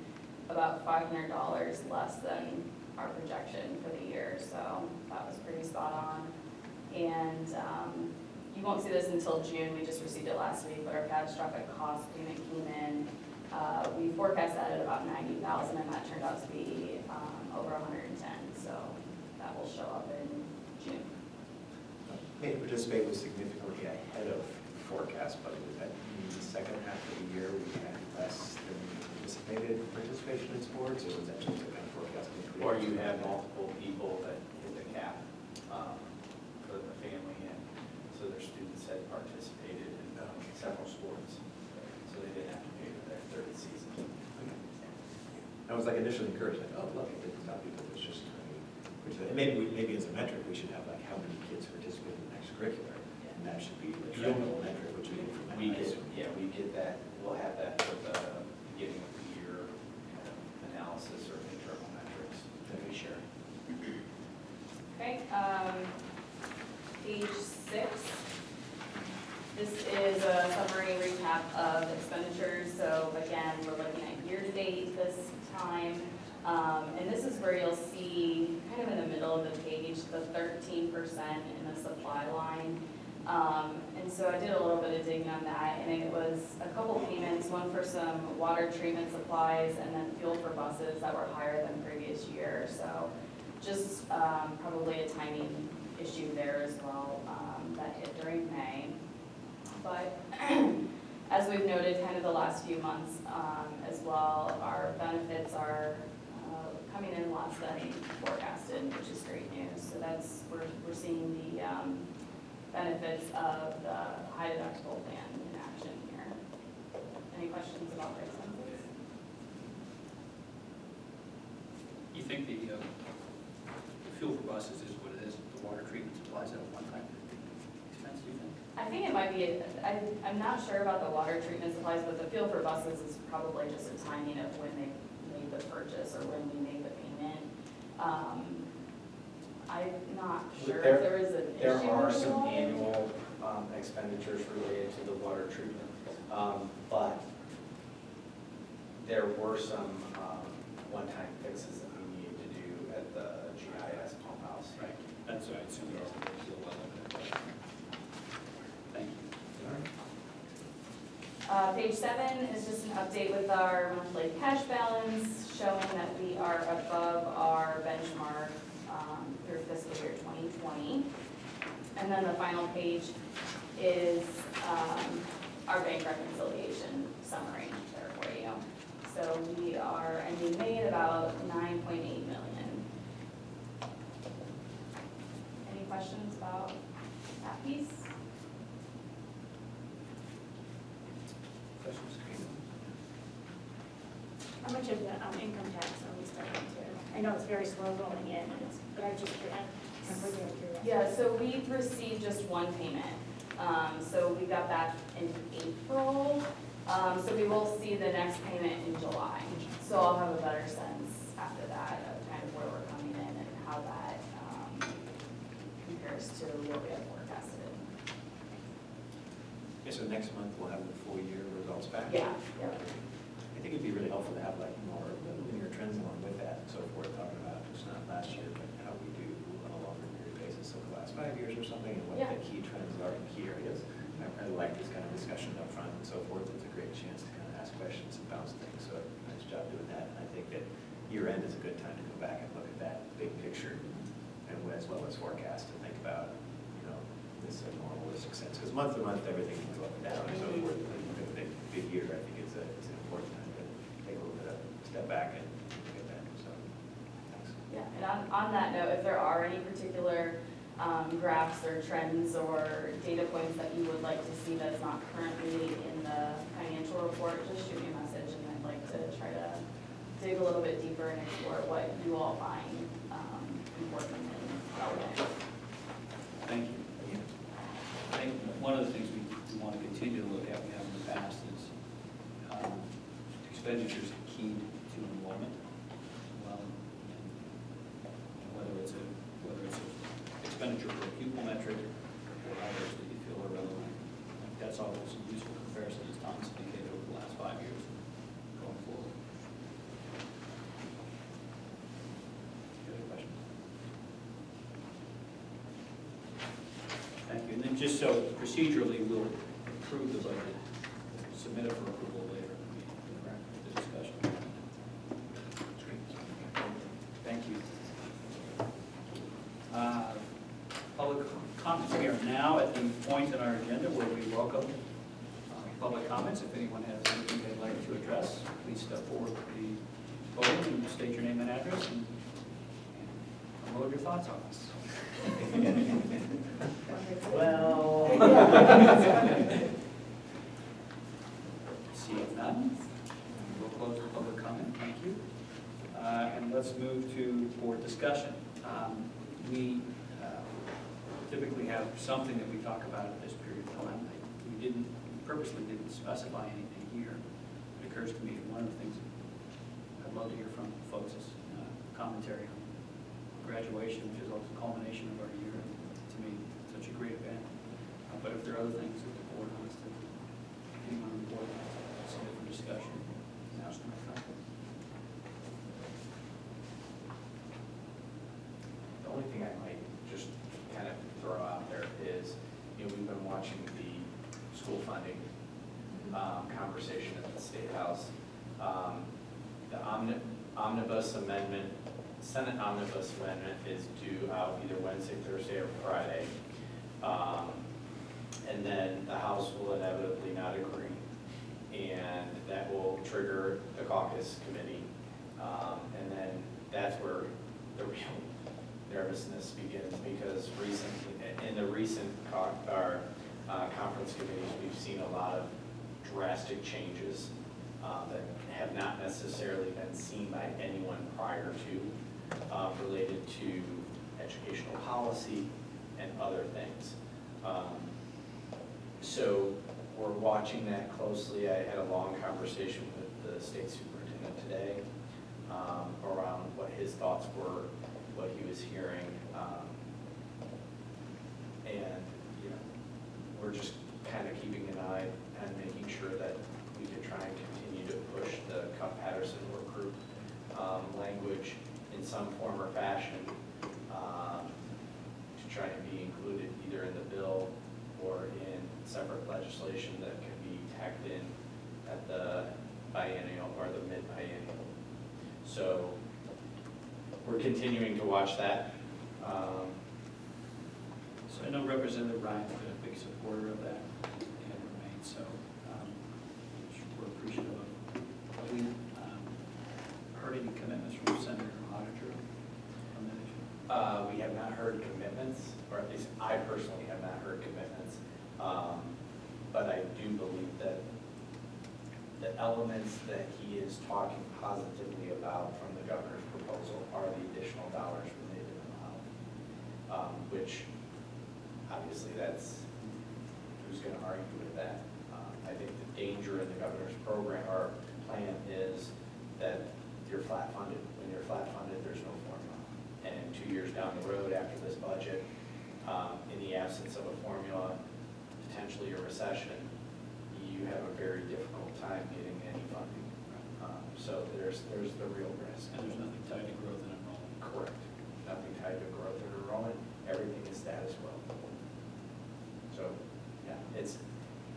about $500 less than our projection for the year, so that was pretty spot on. And you won't see this until June, we just received it last week, but our catastrophic cost payment came in. We forecast that at about $90,000, and that turned out to be over $110,000, so that will show up in June. May participate was significantly ahead of forecast, but was that in the second half of the year we had less than anticipated participation in sports, or was that just a kind of forecast increase? Or you have multiple people that hit the cap for the family, and so their students had participated in several sports, so they didn't have to pay for their third season. I was like initially encouraged, like, oh, look, it didn't stop because it's just, which maybe as a metric, we should have like how many kids participate in extracurricular, and that should be the general metric, which would be from We high get, school. yeah, we get that, we'll have that for the beginning of the year kind of analysis or internal metrics that we share. Okay, page 6. This is a summary recap of expenditures. So again, we're looking at year-to-date this time. And this is where you'll see, kind of in the middle of the page, the 13% in the supply line. And so I did a little bit of digging on that, and it was a couple payments, one for some water treatment supplies and then fuel for buses that were higher than previous year. So just probably a timing issue there as well that hit during May. But as we've noted kind of the last few months as well, our benefits are coming in less than forecasted, which is great news. So that's, we're seeing the benefits of the high deductible plan in action here. Any questions about the expenses? You think the fuel for buses is what it is, the water treatment supplies at a one-time expense, do you think? I think it might be, I'm not sure about the water treatment supplies, but the fuel for buses is probably just a timing of when they made the purchase or when we made the payment. I'm not sure if there is an issue. There are with the some water. annual expenditures related to the water treatment, but there were some one-time fixes that we needed to do at the GIS pump house. Right, that's what I assume there's a deal well of it. Thank you. Page 7 is just an update with our monthly cash balance, showing that we are above our benchmark through fiscal year 2020. And then the final page is our bank reconciliation summary there for you. So we are ending May at about $9.8 million. Any questions about that piece? Questions? How much of the income tax are we starting to? I know it's very slow rolling in, but I'm just curious. Yeah, so we've received just one payment. So we got that in April. So we will see the next payment in July. So I'll have a better sense after that of kind of where we're coming in and how that compares to what we had forecasted. Yeah, so next month we'll have the full year results back. Yeah, yeah. I think it'd be really helpful to have like more linear trends along with that, so if we're talking about just not last year, but how we do on a longer period basis, over the last 5 years or something, and what Yeah. the key trends are in key areas. I really like this kind of discussion up front and so forth. It's a great chance to kind of ask questions and bounce things, so nice job doing that. And I think that year end is a good time to go back and look at that big picture and as well as forecast and think about, this in a more holistic sense. Because month to month, everything can go up and down and so forth. But even a big year, I think it's an important time to take a little bit of step back and look at that, so, thanks. Yeah, and on that note, if there are any particular graphs or trends or data points that you would like to see that's not currently in the financial report, just shoot me a message and I'd like to try to dig a little bit deeper and explore what you all find important and relevant. Thank you. I think one of the things we want to continue to look at, we have in the past, is expenditures keyed to enrollment. Well, and whether it's an expenditure for a pupil metric or others that you feel are relevant. I think that's always a useful comparison, as Tom's indicated, over the last 5 years going forward. Good question. Thank you. And then just so procedurally, we'll approve the budget, submit it for approval later in the meeting, correct, with the discussion. Thank you. Public comments. We are now at the point in our agenda where we welcome public comments. If anyone has anything they'd like to address, please step forward to the podium and state your name and address and unload your thoughts on us. Well. Seeing none, we'll close the public comment. Thank you. And let's move to board discussion. We typically have something that we talk about at this period of time. We purposely didn't specify anything here. It occurs to me one of the things I'd love to hear from folks is commentary on graduation, which is also the culmination of our year, and to me, such a great event. But if there are other things that the board wants to, anyone on the board wants to submit for discussion, now's the time. The only thing I might just kind of throw out there is, we've been watching the school funding conversation at the State House. The omnibus amendment, Senate omnibus amendment is due out either Wednesday, Thursday, or Friday. And then the House will inevitably not agree. And that will trigger the caucus committee. And then that's where the real nervousness begins, because in the recent conference committees, we've seen a lot of drastic changes that have not necessarily been seen by anyone prior to, related to educational policy and other things. So we're watching that closely. I had a long conversation with the state superintendent today around what his thoughts were, what he was hearing, and we're just kind of keeping an eye and making sure that we can try and continue to push the Cuff-Patterson work group language in some form or fashion to try and be included either in the bill or in separate legislation that can be tacked in at the biennial or the mid-biennial. So we're continuing to watch that. So I know Representative Ryan has been a big supporter of that and remains so. We're appreciative of. Have we heard any commitments from Senator Auditor on that issue? We have not heard commitments, or at least I personally have not heard commitments. But I do believe that the elements that he is talking positively about from the governor's proposal are the additional dollars related to the health, which obviously that's, who's going to argue with that? I think the danger in the governor's program or plan is that you're flat funded. When you're flat funded, there's no formula. And 2 years down the road after this budget, in the absence of a formula, potentially a recession, very difficult time getting any funding. So there's the real risk. And there's nothing tied to growth and enrollment. Correct. Nothing tied to growth or enrollment, everything is status quo. So, yeah, it's,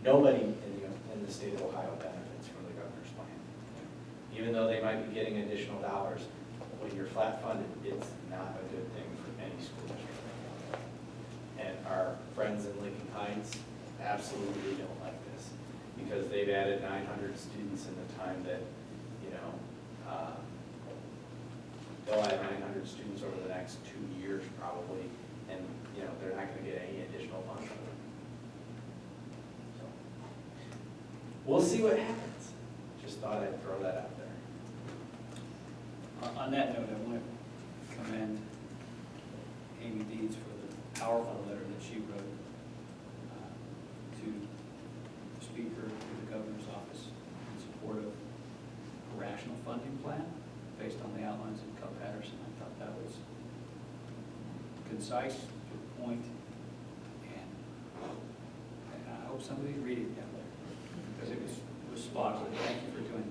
nobody in the state of Ohio benefits from the governor's plan. Even though they might be getting additional dollars, when you're flat funded, it's not a good thing for any school district. And our friends in Lincoln Heights absolutely don't like this, because they've added 900 students in the time that, they'll add 900 students over the next 2 years probably, and, they're not gonna get any additional funds. So, we'll see what happens. Just thought I'd throw that out there. On that note, I want to commend Amy Deeds for the powerful letter that she wrote to the Speaker, to the Governor's office, in support of a rational funding plan based on the outlines of Cup Patterson. I thought that was concise, to the point, and I hope somebody's reading that letter, because it was spot on. Thank you for doing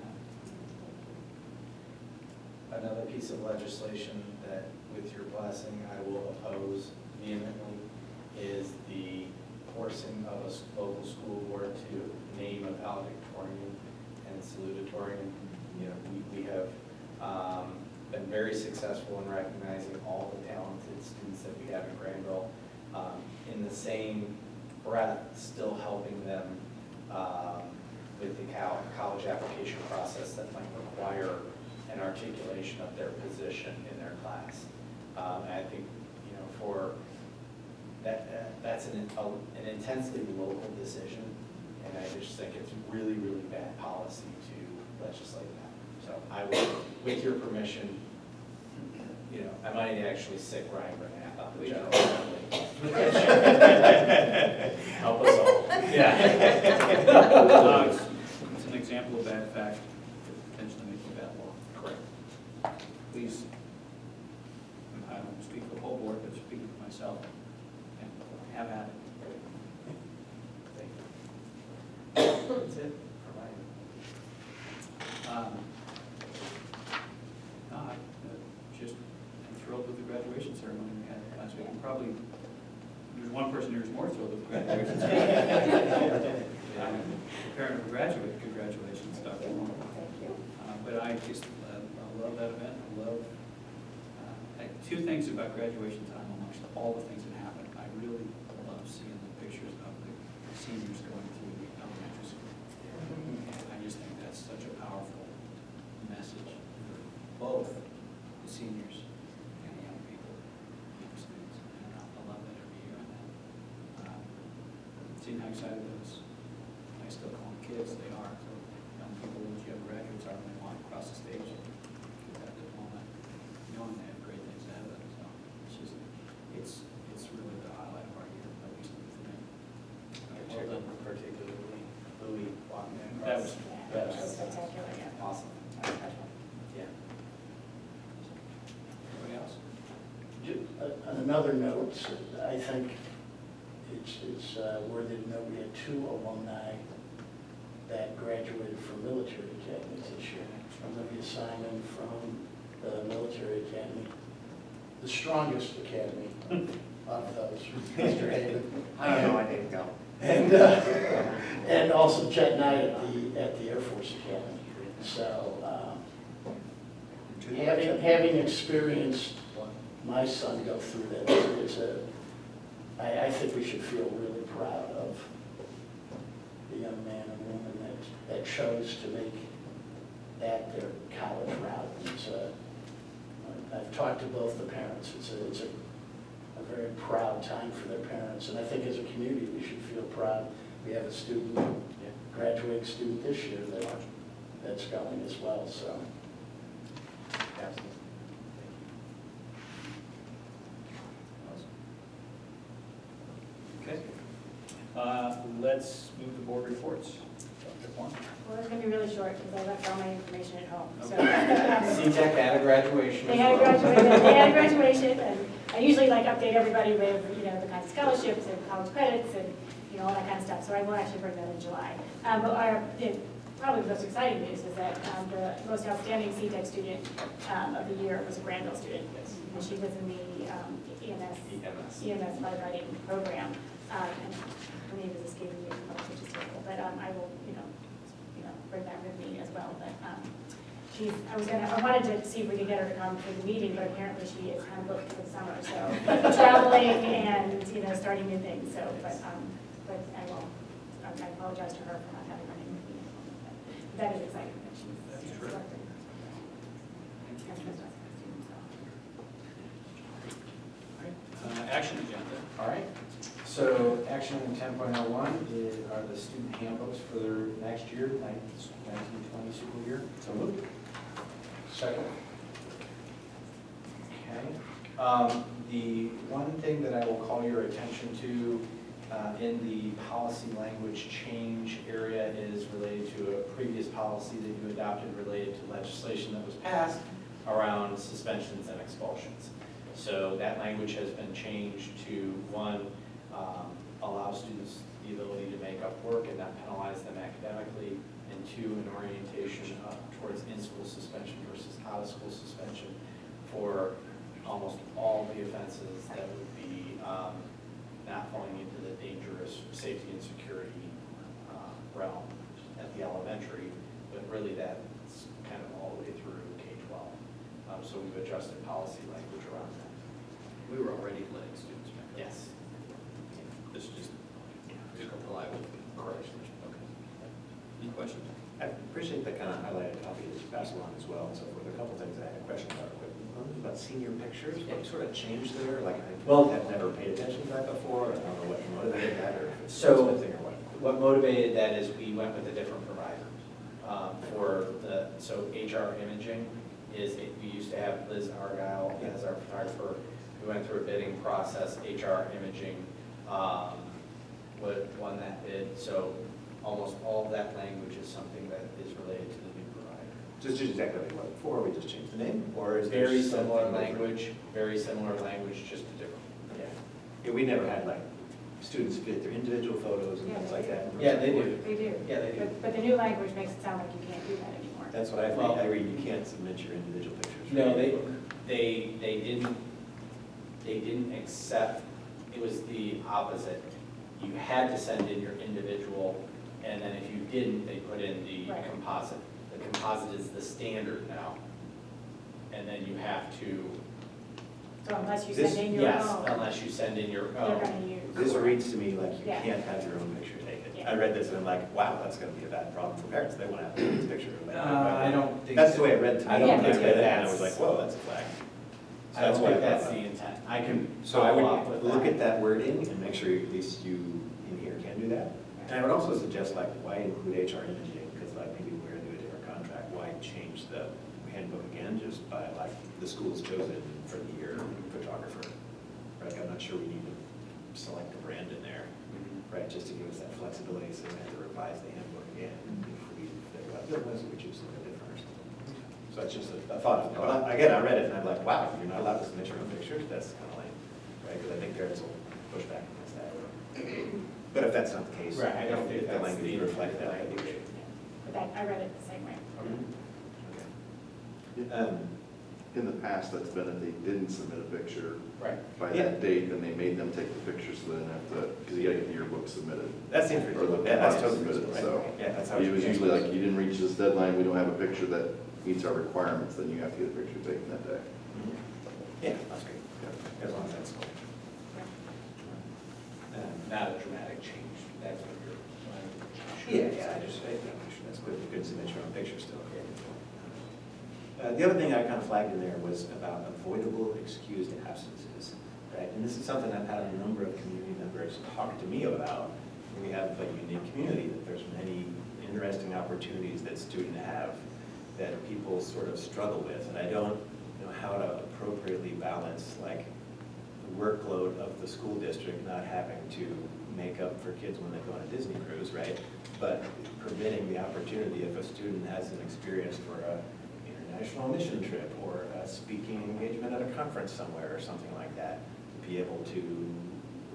that. Another piece of legislation that, with your blessing, I will oppose vehemently is the forcing of a local school board to name a valedictorian and salutatorian. We have been very successful in recognizing all the talented students that we have in Granville. In the same breath, still helping them with the college application process that might require an articulation of their position in their class. And I think, for that, that's an intensely local decision, and I just think it's really, really bad policy to legislate that. So I will, with your permission, I might actually sick Ryan Burnett on the General Assembly. Help us all. Yeah. It's an example of bad fact, potentially making bad law. Correct. Please, I don't speak for the whole board, but speak for myself, and have at it. Thank you. That's it for mine. I'm thrilled with the graduation ceremony we had last week. And probably, there's one person who's more thrilled with the graduation ceremony. Parent of a graduate, congratulations, Dr. Moore. But I just, I love that event. I love, two things about graduation time amongst all the things that happen. I really love seeing the pictures of the seniors going through the elementary school. And I just think that's such a powerful message for both the seniors and the young people in the students. And I love that every year. And seeing how excited those, I still call them kids, they are. So young people, as young graduates are, when they walk across the stage and get that diploma, knowing they have great things ahead of them. So it's just, it's really the highlight of our year, at least for me. Well done. Particularly Louis walking across. That was Spectacular, yeah. Awesome. Yeah. Anybody else? On another note, I think it's worthy to note we had 2 alumni that graduated from military academies this year. Olivia Simon from the military academy, the strongest academy of those, Mr. Haven. I don't know, I didn't go. And also Chet Knight at the Air Force Academy. So having experienced my son go through that, I think we should feel really proud of the young man and woman that chose to make that their college route. I've talked to both the parents. It's a very proud time for their parents, and I think as a community we should feel proud. We have a student, graduating student this year that's going as well. So. Absolutely. Okay. Let's move to board reports. Dr. Kwon? Well, it's gonna be really short because I left all my information at home, so. CTEC had a graduation They as had well. graduation, and I usually like update everybody with, the kinds of scholarships and college credits and, all that kind of stuff. So I will actually bring that in July. Probably the most exciting news is that the most outstanding CTEC student of the year was a Granville student. And she was in the EMS firefighting program. And her name is escaping me, which is terrible, but I will, bring that with me as well. But I wanted to see if we could get her to come for the meeting, but apparently she is kind of booked for the summer, so traveling and, starting new things, so, but I apologize to her for not having her name with me. But that is exciting that she's That's selected. Action agenda. All right, so action 10.01 are the student handbooks for their next year, 1920 school year. So moved. Second. Okay. The one thing that I will call your attention to in the policy language change area is related to a previous policy that you adopted related to legislation that was passed around suspensions and expulsions. So that language has been changed to, one, allow students the ability to make up work and not penalize them academically, and two, an orientation towards in-school suspension versus out-of-school suspension for almost all the offenses that would be not falling into the dangerous safety and security realm at the elementary, but really that's kind of all the way through K-12. So we've adjusted policy language around that. We were already letting students make that. Yes. This is just comply with corrections. Okay. Any questions? I appreciate the kind of highlighted copy that you passed along as well and so forth. A couple things I had a question about. One was about senior pictures. What sort of changed there? Like I have never paid attention to that before. I don't know what motivated that or if it's So- a thing or what. What motivated that is we went with a different provider so HR Imaging we used to have Liz Argyle as our photographer. We went through a bidding process, HR Imaging won that bid. So almost all of that language is something that is related to the new provider. Just exactly like what before, we just changed the name? Or is there Very something similar different? language, just a different. Yeah, we never had like students fit their individual photos and Yeah, things they like do. that. Yeah, they do. They do. Yeah, they do. But the new language makes it sound like you can't do that anymore. That's what I Well- read. I read you can't submit your individual pictures. No, they didn't accept, it was the opposite. You had to send in your individual, and then if you didn't, they put in the Right. composite. The composite is the standard now. And then you have to. So unless you This- send in your Yes, own, unless you send in your they're own. gonna use. This reads to me like you Yeah. can't have your own picture taken. Yeah. I read this and I'm like, wow, that's gonna be a bad problem for parents. They wanna have this picture. I don't think. That's the way I read it to me. I don't Yeah. think I read it and I that's. was like, whoa, that's a flag. So I don't why think brought that's it up. the intent. I can So I follow up would with look at that wording and make sure at least you in here can do that. And I would also suggest like, why include HR imaging? Because like maybe we're gonna do a different contract. Why change the handbook again just by like the school's chosen for the year photographer? Right, I'm not sure we need to select a brand in there, right? Just to give us that flexibility so we have to revise the handbook again. If we, otherwise we choose something different or something. So that's just a thought. Again, I read it and I'm like, wow, you're not allowed to submit your own pictures? That's kind of lame, right? Because I think parents will push back against that. But if that's not the case, Right, I don't think if the that's language the reflects that, I think. But that, I read it the same way. Okay. In the past, that's been if they didn't submit a picture Right. by Yeah. that date, then they made them take the picture, so they didn't have to, because you gotta get the yearbook submitted. That seems Or reasonable. the Yeah, that's composite totally submitted, reasonable, so right? Yeah, that's how it was should be. usually like, you didn't reach this deadline, we don't have a picture that meets our requirements, then you have to get a picture taken that day. Yeah, that's great. As long as that's cool. Not a dramatic change. That's what you're. Yeah, I think that's good, good to mention on picture still. The other thing I kind of flagged in there was about avoidable excused absences, right? And this is something I've had a number of community members talk to me about. We have a unique community, that there's many interesting opportunities that students have that people sort of struggle with. And I don't know how to appropriately balance like the workload of the school district not having to make up for kids when they go on a Disney cruise, right? But permitting the opportunity if a student has an experience for a international mission trip or a speaking engagement at a conference somewhere or something like that, to be able to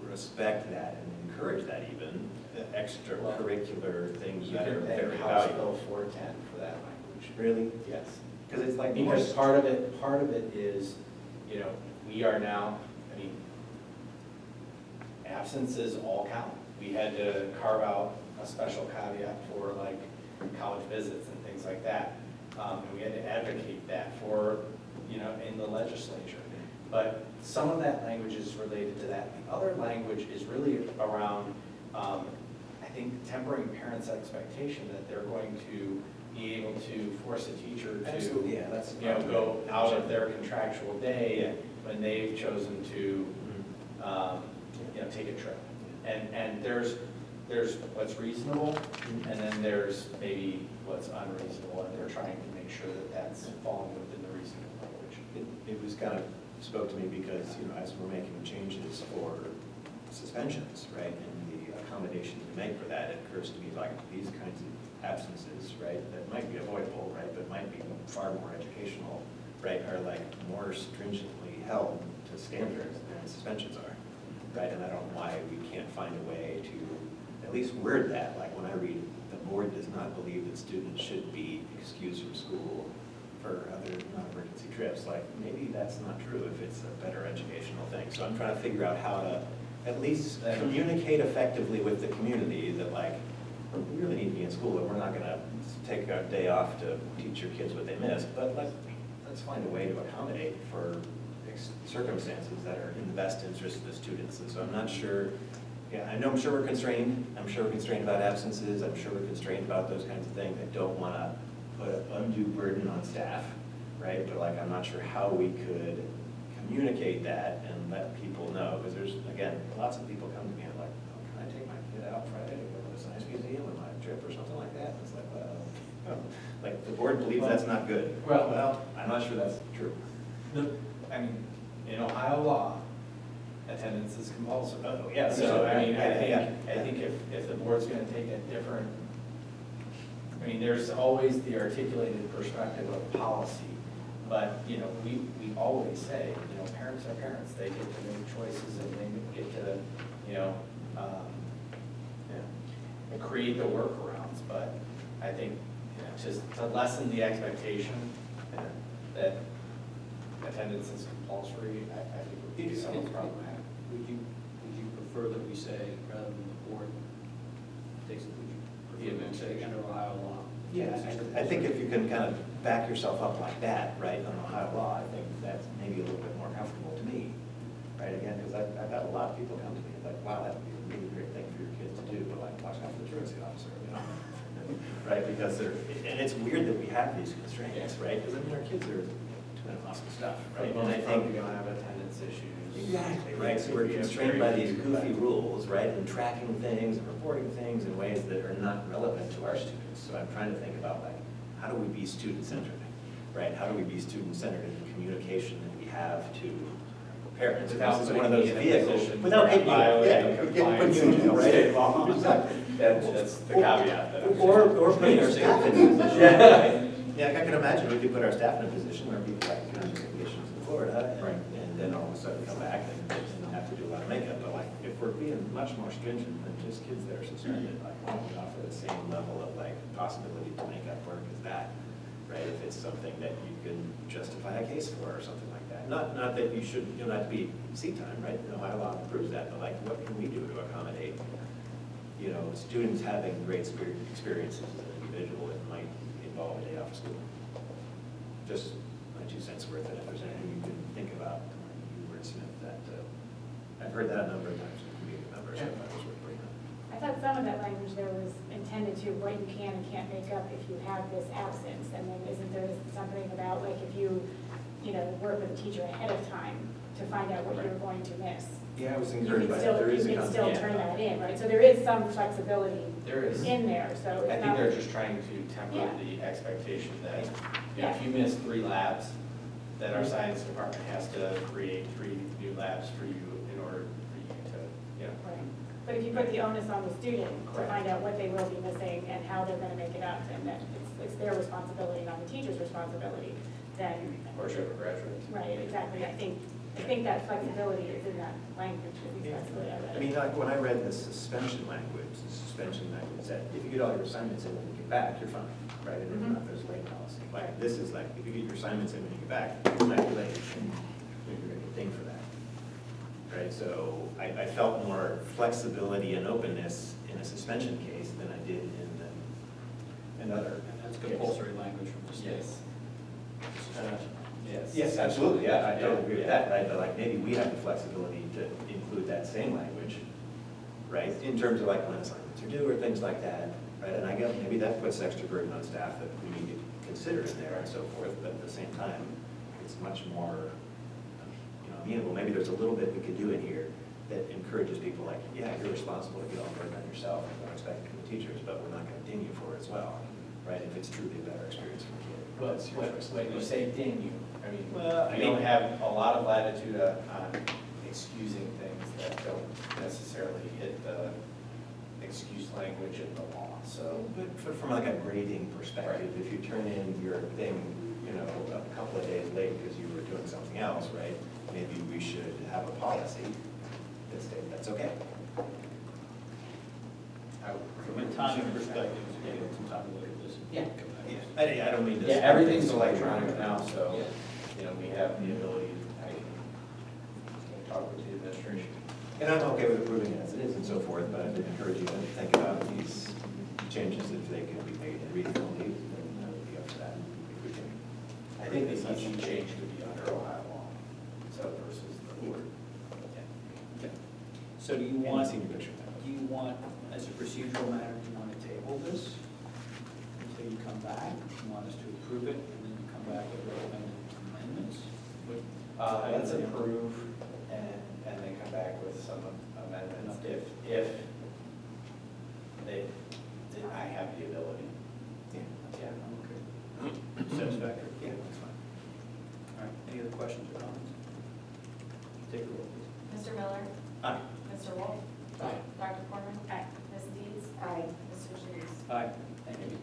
respect that and encourage that even, the extracurricular things You that are can very thank House valuable. Bill 410 for that language. Really? Yes. Because it's like. Because part of it is, you know, we are now, I mean, absences all count. We had to carve out a special caveat for like college visits and things like that. And we had to advocate that for, you know, in the legislature. But some of that language is related to that. The other language is really around, I think, tempering parents' expectation that they're going to be able to force a teacher to, Absolutely, yeah, that's. you know, go out of their contractual day when they've chosen to, you know, take a trip. And there's what's reasonable, and then there's maybe what's unreasonable, and they're trying to make sure that that's falling within the reasonable language. It was kind of, spoke to me because, you know, as we're making changes for suspensions, right, and the accommodations we make for that, it occurs to me like these kinds of absences, right, that might be avoidable, right, but might be far more educational, right, are like more stringently held to standards than suspensions are, right, and I don't know why we can't find a way to at least word that, like when I read, the board does not believe that students should be excused from school for other non-emergency trips, like maybe that's not true if it's a better educational thing. So I'm trying to figure out how to at least communicate effectively with the community that like, we really need to be in school, but we're not gonna take a day off to teach your kids what they missed, but let's find a way to accommodate for circumstances that are in the best interest of the students. And so I'm not sure, yeah, I'm sure we're constrained. I'm sure we're constrained about absences. I'm sure we're constrained about those kinds of things. I don't want to put an undue burden on staff, right? But like, I'm not sure how we could communicate that and let people know, because there's, again, lots of people come to me and like, oh, can I take my kid out Friday to go to the science museum on my trip or something like that? And it's like, well, like the board believes that's not good. Well, I'm not sure that's true. I mean, in Ohio law, attendance is compulsory. Oh, yeah. So, I mean, Yeah. I think if the board's gonna take a different, I mean, there's always the articulated perspective of policy, but, you know, we always say, you know, parents are parents, they get to make choices and they get to, you know, create the workarounds, but I think, you know, just to lessen the expectation that attendance is compulsory, I think would be somewhat problematic. Would you prefer that we say, rather than the board takes it, would you prefer that we say under Ohio law? Yeah, I think if you can kind of back yourself up like that, right, on Ohio law, I think that's maybe a little bit more comfortable to me, right, again, because I've had a lot of people come to me, like, wow, that would be a really great thing for your kids to do, but like, watch out for the truancy officer, you know? Right, because and it's weird that we have these constraints, right, because I mean, our kids are doing awesome stuff, right, and I think. You're gonna have attendance issues. Exactly, right, so we're constrained by these goofy rules, right, and tracking things and reporting things in ways that are not relevant to our students. So I'm trying to think about like, how do we be student-centered, right? How do we be student-centered in the communication that we have to parents? Without This is putting one of those me in a vehicles. position Without where I'm making, violating yeah, compliance putting you, with right? state law. Exactly. That's the caveat that I'm Or putting our staff in a position, right? Yeah, I can imagine we could put our staff in a position where people like to vacations in Florida and then all of a sudden come back and have to do a lot of makeup. But like, if we're being much more stringent than just kids that are suspended, like we offer the same level of like possibility to make up work as that, right? If it's something that you can justify a case for or something like that. Not that you should, you know, not to be seat time, right? Ohio law proves that, but like, what can we do to accommodate, you know, students having great experiences as an individual that might involve a day off of school? Just my 2 cents worth, and if there's anything you can think about, you wordsmith that. I've heard that a number of times from community members, so I thought it was worth bringing up. I thought some of that language there was intended to what you can and can't make up if you have this absence. And then isn't there something about like if you know, work with a teacher ahead of time to find out what you're going to miss? Yeah, I was You encouraged can by that. There is a still concept. turn that in, right? So there is some flexibility There is. in there, so I it's think not. they're just trying to temper Yeah. the expectation that, you know, Yeah. if you miss 3 labs, that our science department has to create 3 new labs for you in order for you to, you know. Right. But if you put the onus on the student to Correct. find out what they will be missing and how they're gonna make it up, and that it's their responsibility, not the teacher's responsibility, then, Or should have graduated. right, exactly, I think I think that flexibility is in that language, at least that's the way I read it. I mean, like, when I read the suspension language said, if you get all your assignments in when you get back, you're fine, right? And if not, there's late policy. Like, this is like, if you get your assignments in when you get back, you might be late, and you're gonna get dinged for that. Right, so I felt more flexibility and openness in a suspension case than I did in another. And that's compulsory language from the state. Yes. Yes, absolutely, yeah, I don't agree with that, right, but like, maybe we have the flexibility to include that same language, right, in terms of like when assignments are due or things like that, right, and I guess maybe that puts extra burden on staff that we need to consider in there and so forth, but at the same time, it's much more, amenable. Maybe there's a little bit we could do in here that encourages people like, yeah, you're responsible to get all the work done yourself, and don't expect it from the teachers, but we're not gonna ding you for it as well, right, if it's truly a better experience for the kid. But That's your choice. when you say ding you, I mean, Well, I we don't mean- have a lot of latitude on excusing things that don't necessarily hit the excuse language in the law, so. But from like a grading perspective, if you turn in your thing, a couple of days late because you were doing something else, right? Maybe we should have a policy that states that's okay. From a timing perspective, we get some time to look at this. and Yeah. come back. I don't mean to. Yeah, everything's electronic now, so, Yeah. we have the ability, I can talk with the administration. And I'm okay with approving it as it is and so forth, but I would encourage you to think about these changes if they can be made reasonably, then I would be up for that. If we can. I think the easy change could be under Ohio law, so versus the board. Okay. So do you And want, senior picture. as a procedural matter, do you want to table this until you come back? Do you want us to approve it and then you come back with recommended amendments? Let's approve and then come back with some amendments if I have the ability. Yeah, I'm okay. Satisfactory? Yeah, that's fine. All right, any other questions or comments? Take a roll, please. Mr. Miller? Aye. Mr. Wolf? Aye. Dr. Corman? Aye. Ms. Deeds? Aye. Mr. Shades? Aye, thank you.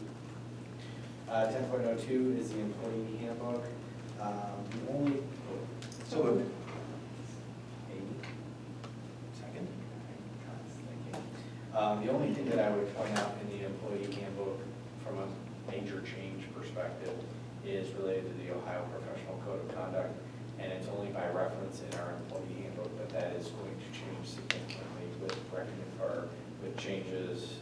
10.02 is the employee handbook. The only, So moved. Second. The only thing that I would point out in the employee handbook from a major change perspective is related to the Ohio Professional Code of Conduct, and it's only by reference in our employee handbook, but that is going to change significantly with changes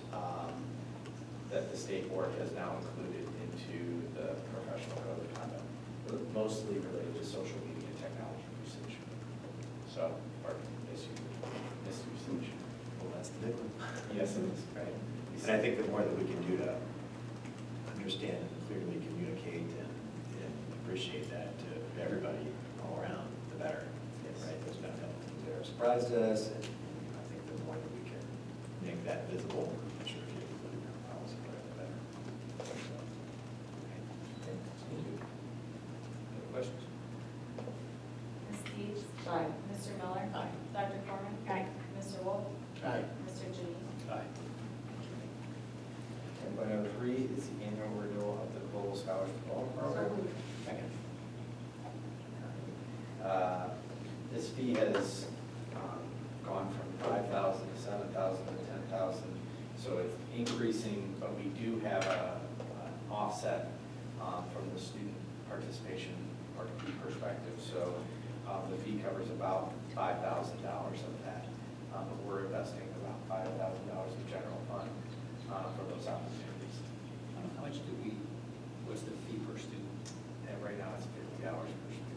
that the state board has now included into the Professional Code of Conduct, mostly related to social media technology usage. So, or misusage. Well, that's the big one. Yes, it is, right? And I think the more that we can do to understand and clearly communicate and appreciate that to everybody all around, the better. Yes. Right, there's been a couple things that have surprised us, and I think the more that we can make that visible, I'm sure if you include in our policy, the better. So, okay. Thank you. Other questions? Ms. Deeds? Aye. Mr. Miller? Aye. Dr. Corman? Aye. Mr. Wolf? Aye. Mr. Shades? Aye. 10.03 is the annual renewal of the Global Scholarship Development Program. Second. This fee has gone from 5,000 to 7,000 to 10,000, so it's increasing, but we do have an offset from the student participation perspective. So the fee covers about $5,000 of that, but we're investing about $5,000 in general fund for those opportunities. How much do we, what's the fee per student? And right now it's $50 per student.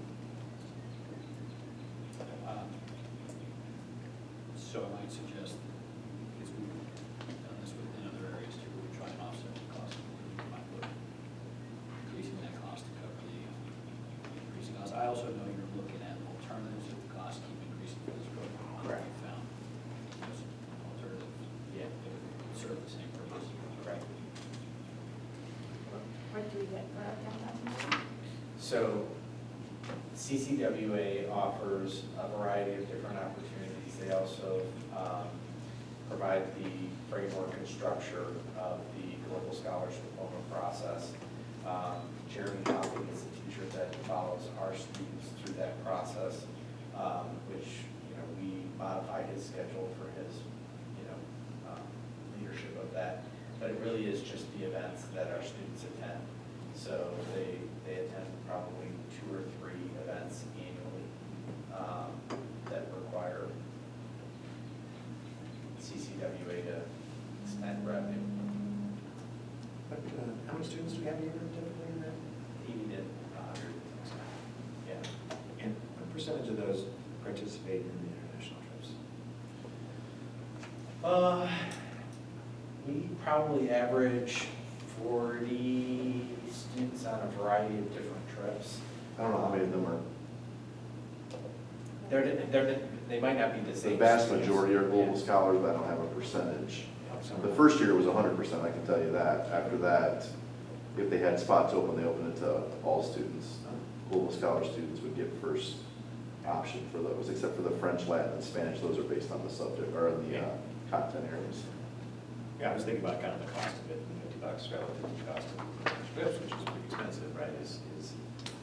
So I might suggest, because we've done this within other areas too, we try and offset the cost. We might look increasing that cost to cover the increasing cost. I also know you're looking at alternatives if the costs keep increasing for this program. Correct. We found alternatives. Yeah. That would serve the same purpose. Correct. What do we get for our 10,000? So CCWA offers a variety of different opportunities. They also provide the framework and structure of the Global Scholarship Diploma process. Jeremy Hopping is the teacher that follows our students through that process. which, we modified his schedule for his, leadership of that. But it really is just the events that our students attend. So they attend probably 2 or 3 events annually that require CCWA to expend revenue. But how many students do we have a year typically in that? 80 to 100. Yeah. And what percentage of those participate in the international trips? We probably average 40 students on a variety of different trips. I don't know how many of them are, They might not be the the same. vast students. majority are global Yeah. scholars, but I don't have a percentage. Some The are- first year was 100%, I can tell you that. After that, if they had spots open, they opened it to all students. Global scholar students would get first option for those, except for the French, Latin, and Spanish. Those are based on the subject, or the content areas. Yeah, I was thinking about kind of the cost of it, $50 relative to the cost of trips, which is pretty expensive, right? Is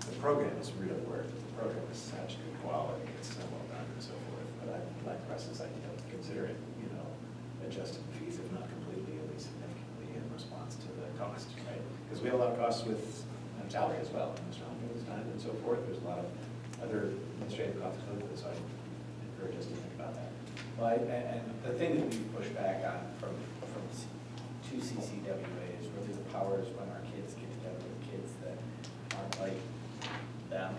the program is really worth it. The program is such good quality, it's so well done and so forth. But I like Russ's idea of considering, adjusting fees, if not completely, at least significantly in response to the cost, right? Because we have a lot of costs with salary as well, and surround meals time and so forth. There's a lot of other administrative costs with it, so I encourage us to think about that. Well, and the thing that we push back on from to CCWA is really the power is when our kids get together with kids that aren't like them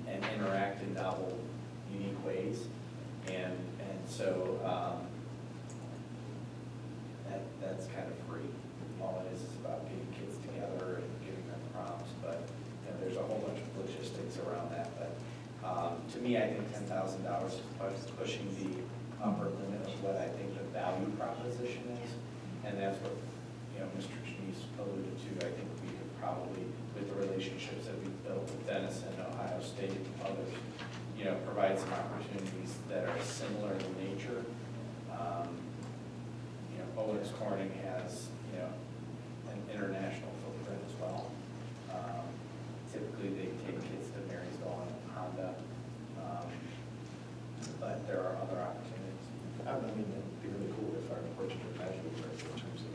and interact in novel, unique ways. And so that's kind of free. All it is about getting kids together and giving them prompts, but there's a whole bunch of logistics around that. But to me, I think $10,000 is pushing the upper limit of what I think the value proposition is. And that's what, Mr. Chenise alluded to. I think we could probably, with the relationships that we've built with Denison, Ohio State, and others, provide some opportunities that are similar in nature. Owens Corning has, an international footprint as well. Typically, they take kids to Marysville and Honda, but there are other opportunities. I mean, it'd be really cool if our portrait of graduate work in terms of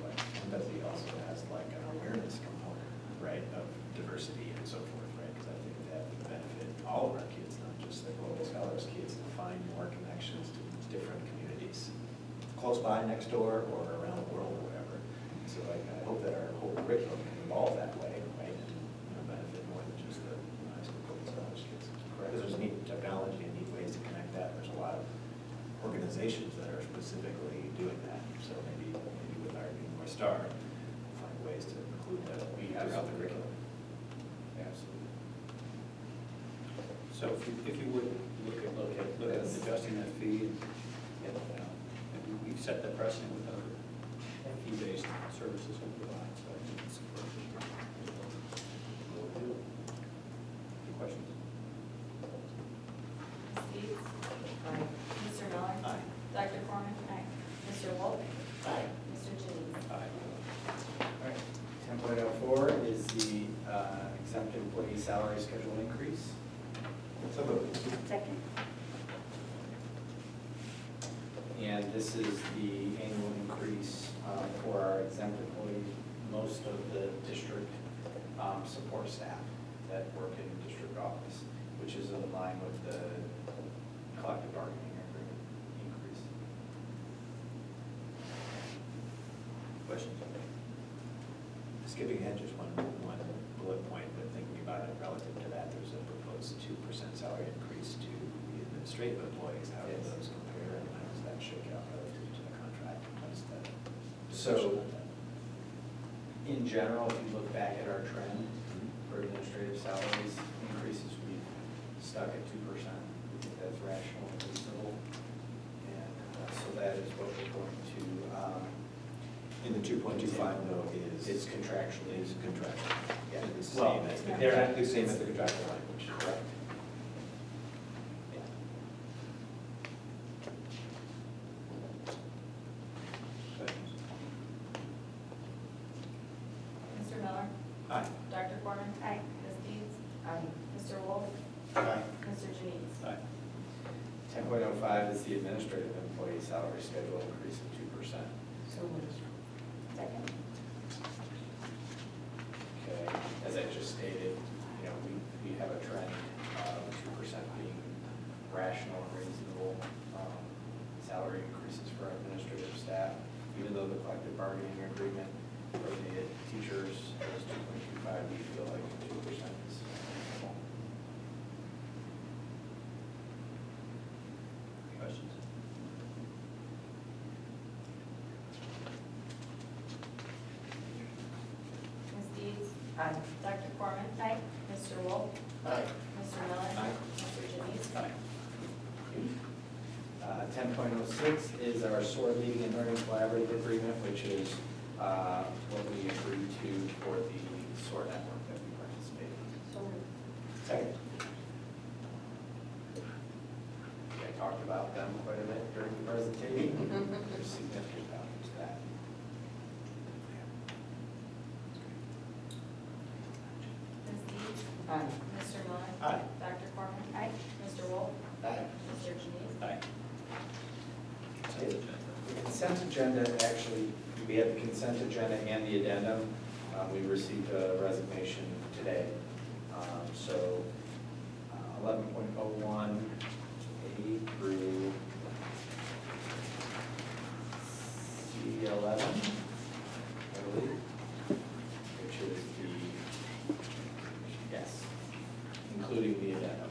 Bethany also has like an awareness component, right, of diversity and so forth, right? Because I think that would benefit all of our kids, not just the global scholars kids, to find more connections to different communities, close by, next door, or around the world, or whatever. So I hope that our whole curriculum can evolve that way, right, and benefit more than just the high school global scholars kids. Because there's neat technology and neat ways to connect that. There's a lot of organizations that are specifically doing that. So maybe with our North Star, we'll find ways to include that throughout the curriculum. Absolutely. So if you would look at adjusting that fee, and we've set the precedent with other fee-based services we provide, so I think it's appropriate. Any questions? Ms. Deeds? Mr. Miller? Aye. Dr. Corman? Aye. Mr. Wolf? Aye. Mr. Jennings? Aye. All right, 10.04 is the exempt employee salary schedule increase. So moved. Second. And this is the annual increase for our exempt employees, most of the district support staff that work in the district office, which is in line with the collective bargaining agreement increase. Questions? Skipping ahead just one bullet point, but thinking about it relative to that, there's a proposed 2% salary increase to the administrative employees. How do those compare, and how does that shake out relative to the contract? How does that So, in general, if you look back at our trend for administrative salaries increases, we've stuck at 2%. We think that's rational and reasonable. And so that is what we're going to, in the 2.25 though it's is contractually. contractual. Yeah. It's the Well, same as the they're not- contract, same as the contractual language. Correct. Yeah. Mr. Miller? Aye. Dr. Corman? Aye. Ms. Deeds? Mr. Wolf? Aye. Mr. Jennings? Aye. is the administrative employee salary schedule increase of 2%. So moved. Second. Okay, as I just stated, you know, we have a trend of 2% being rational and reasonable salary increases for our administrative staff, even though the collective bargaining agreement for the teachers is 2.25, we feel like 2% is reasonable. Questions? Ms. Deeds? Aye. Dr. Corman? Aye. Mr. Wolf? Aye. Mr. Miller? Aye. Mr. Janice? Aye. 10.06 is our SOAR Leading and Learning Collaborative Agreement, which is what we agreed to for the SOAR network that we participate in. So moved. Second. I talked about them quite a bit during the presentation. There's significant value to that. Ms. Deeds? Aye. Mr. Miller? Aye. Dr. Corman? Aye. Mr. Wolf? Aye. Mr. Janice? Aye. The consent agenda, actually, we had the consent agenda and the addendum. We received a resignation today. So 11.01 A through C11, I believe, which is the, yes, including the addendum.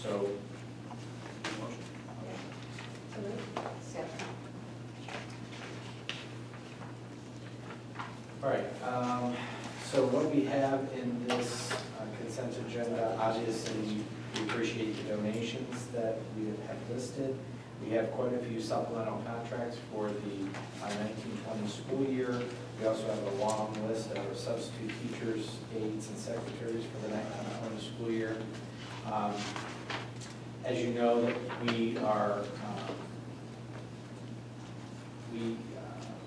So, motion. So moved. Second. All right, so what we have in this consent agenda, obviously, we appreciate the donations that we have listed. We have quite a few supplemental contracts for the 1920 school year. We also have a long list of substitute teachers, aides, and secretaries for the 1920 school year. As you know, that we are, we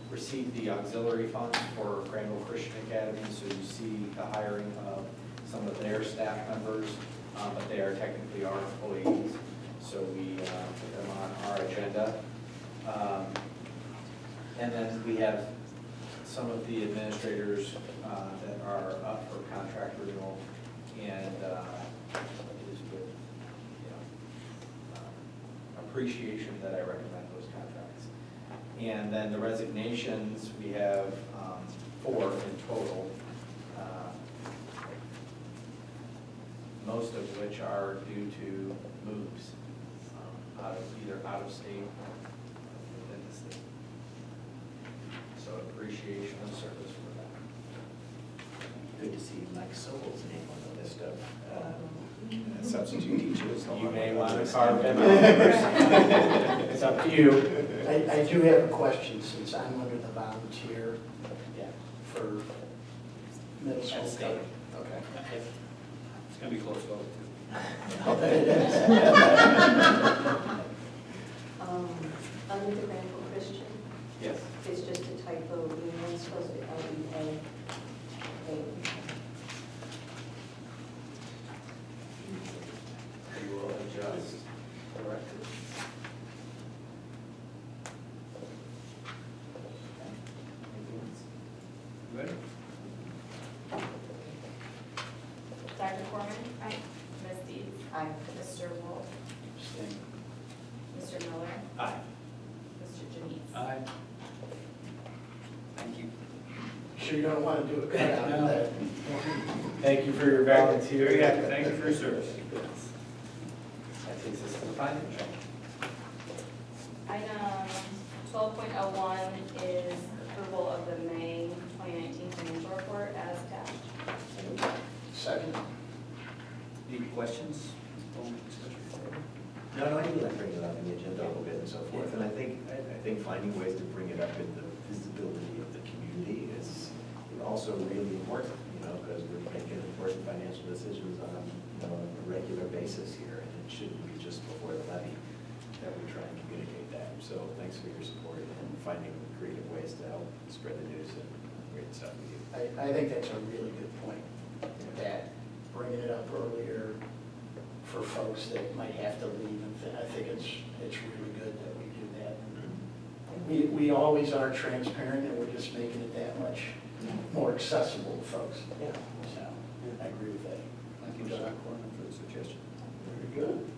received the auxiliary funds for Granville Christian Academy, so you see the hiring of some of their staff members, but they are technically our employees, so we put them on our agenda. And then we have some of the administrators that are up for contract renewal, and it is with, you know, appreciation that I recommend those contracts. And then the resignations, we have 4 in total, most of which are due to moves either out of state or within the state. So appreciation of service for that. Good to see Mike Sobel's name on the list of substitute teachers. You may want to carve them out. It's up to you. I do have a question, since I'm under the volunteer Yeah. for middle school. At state. Okay. It's going to be close vote, too. I'll bet it is. Under the Granville Christian, Yes. it's just a typo, it's supposed to be LEA. We will adjust the record. You ready? Dr. Corman? Aye. Ms. Deeds? Aye. Mr. Wolf? Abstain. Mr. Miller? Aye. Mr. Janice? Aye. Thank you. Sure you don't want to do a cut out of that? Thank you for your volunteer. Very good. Thank you for your service. That takes us to the financial. Item 12.01 is approval of the May 2019 financial report as attached. Second. Any questions? Open discussion? No, I do like bringing it up in the agenda a little bit and so forth, and I think finding ways to bring it up in the visibility of the community is also really important, you know, because we're making important financial decisions on, you know, a regular basis here, and it shouldn't be just before the levy that we try and communicate that. So thanks for your support and finding creative ways to help spread the news and great stuff with you. I think that's a really good point, that bringing it up earlier for folks that might have to leave. And I think it's really good that we do that. We always are transparent, and we're just making it that much more accessible to folks. Yeah. So, I agree with that. Thank you, Dr. Corman, for the suggestion. Very good.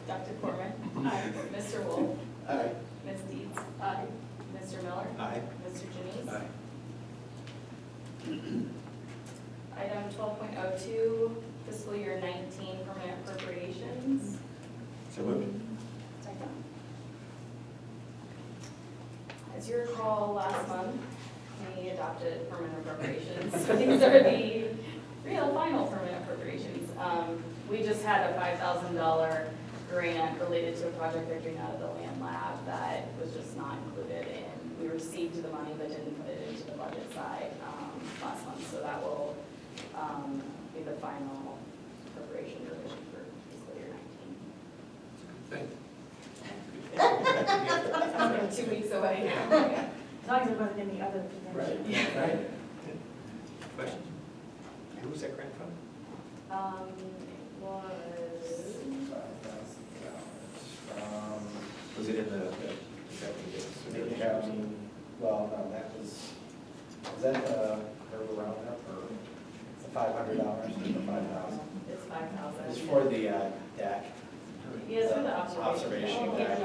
Dr. Corman? Aye. Mr. Wolf? Aye. Ms. Deeds? Aye. Mr. Miller? Aye. Mr. Janice? Aye. Item 12.02, fiscal year 19 permanent appropriations. So moved. Second. As you recall, last month, we adopted permanent appropriations. So these are the real final permanent appropriations. We just had a $5,000 grant related to a project they're doing out of the land lab that was just not included in. We received the money but didn't put it into the budget side last month. So that will be the final appropriation revision for fiscal year 19. Thank 2 weeks away. As long as it wasn't any other Right, convention. right. Questions? Who was that grant from? It was, Was it in the, The county, well, no, that was that Herb Roundup or the $500 or the 5,000? it's 5,000. It's for the deck. Yes, for the observation. Observation deck.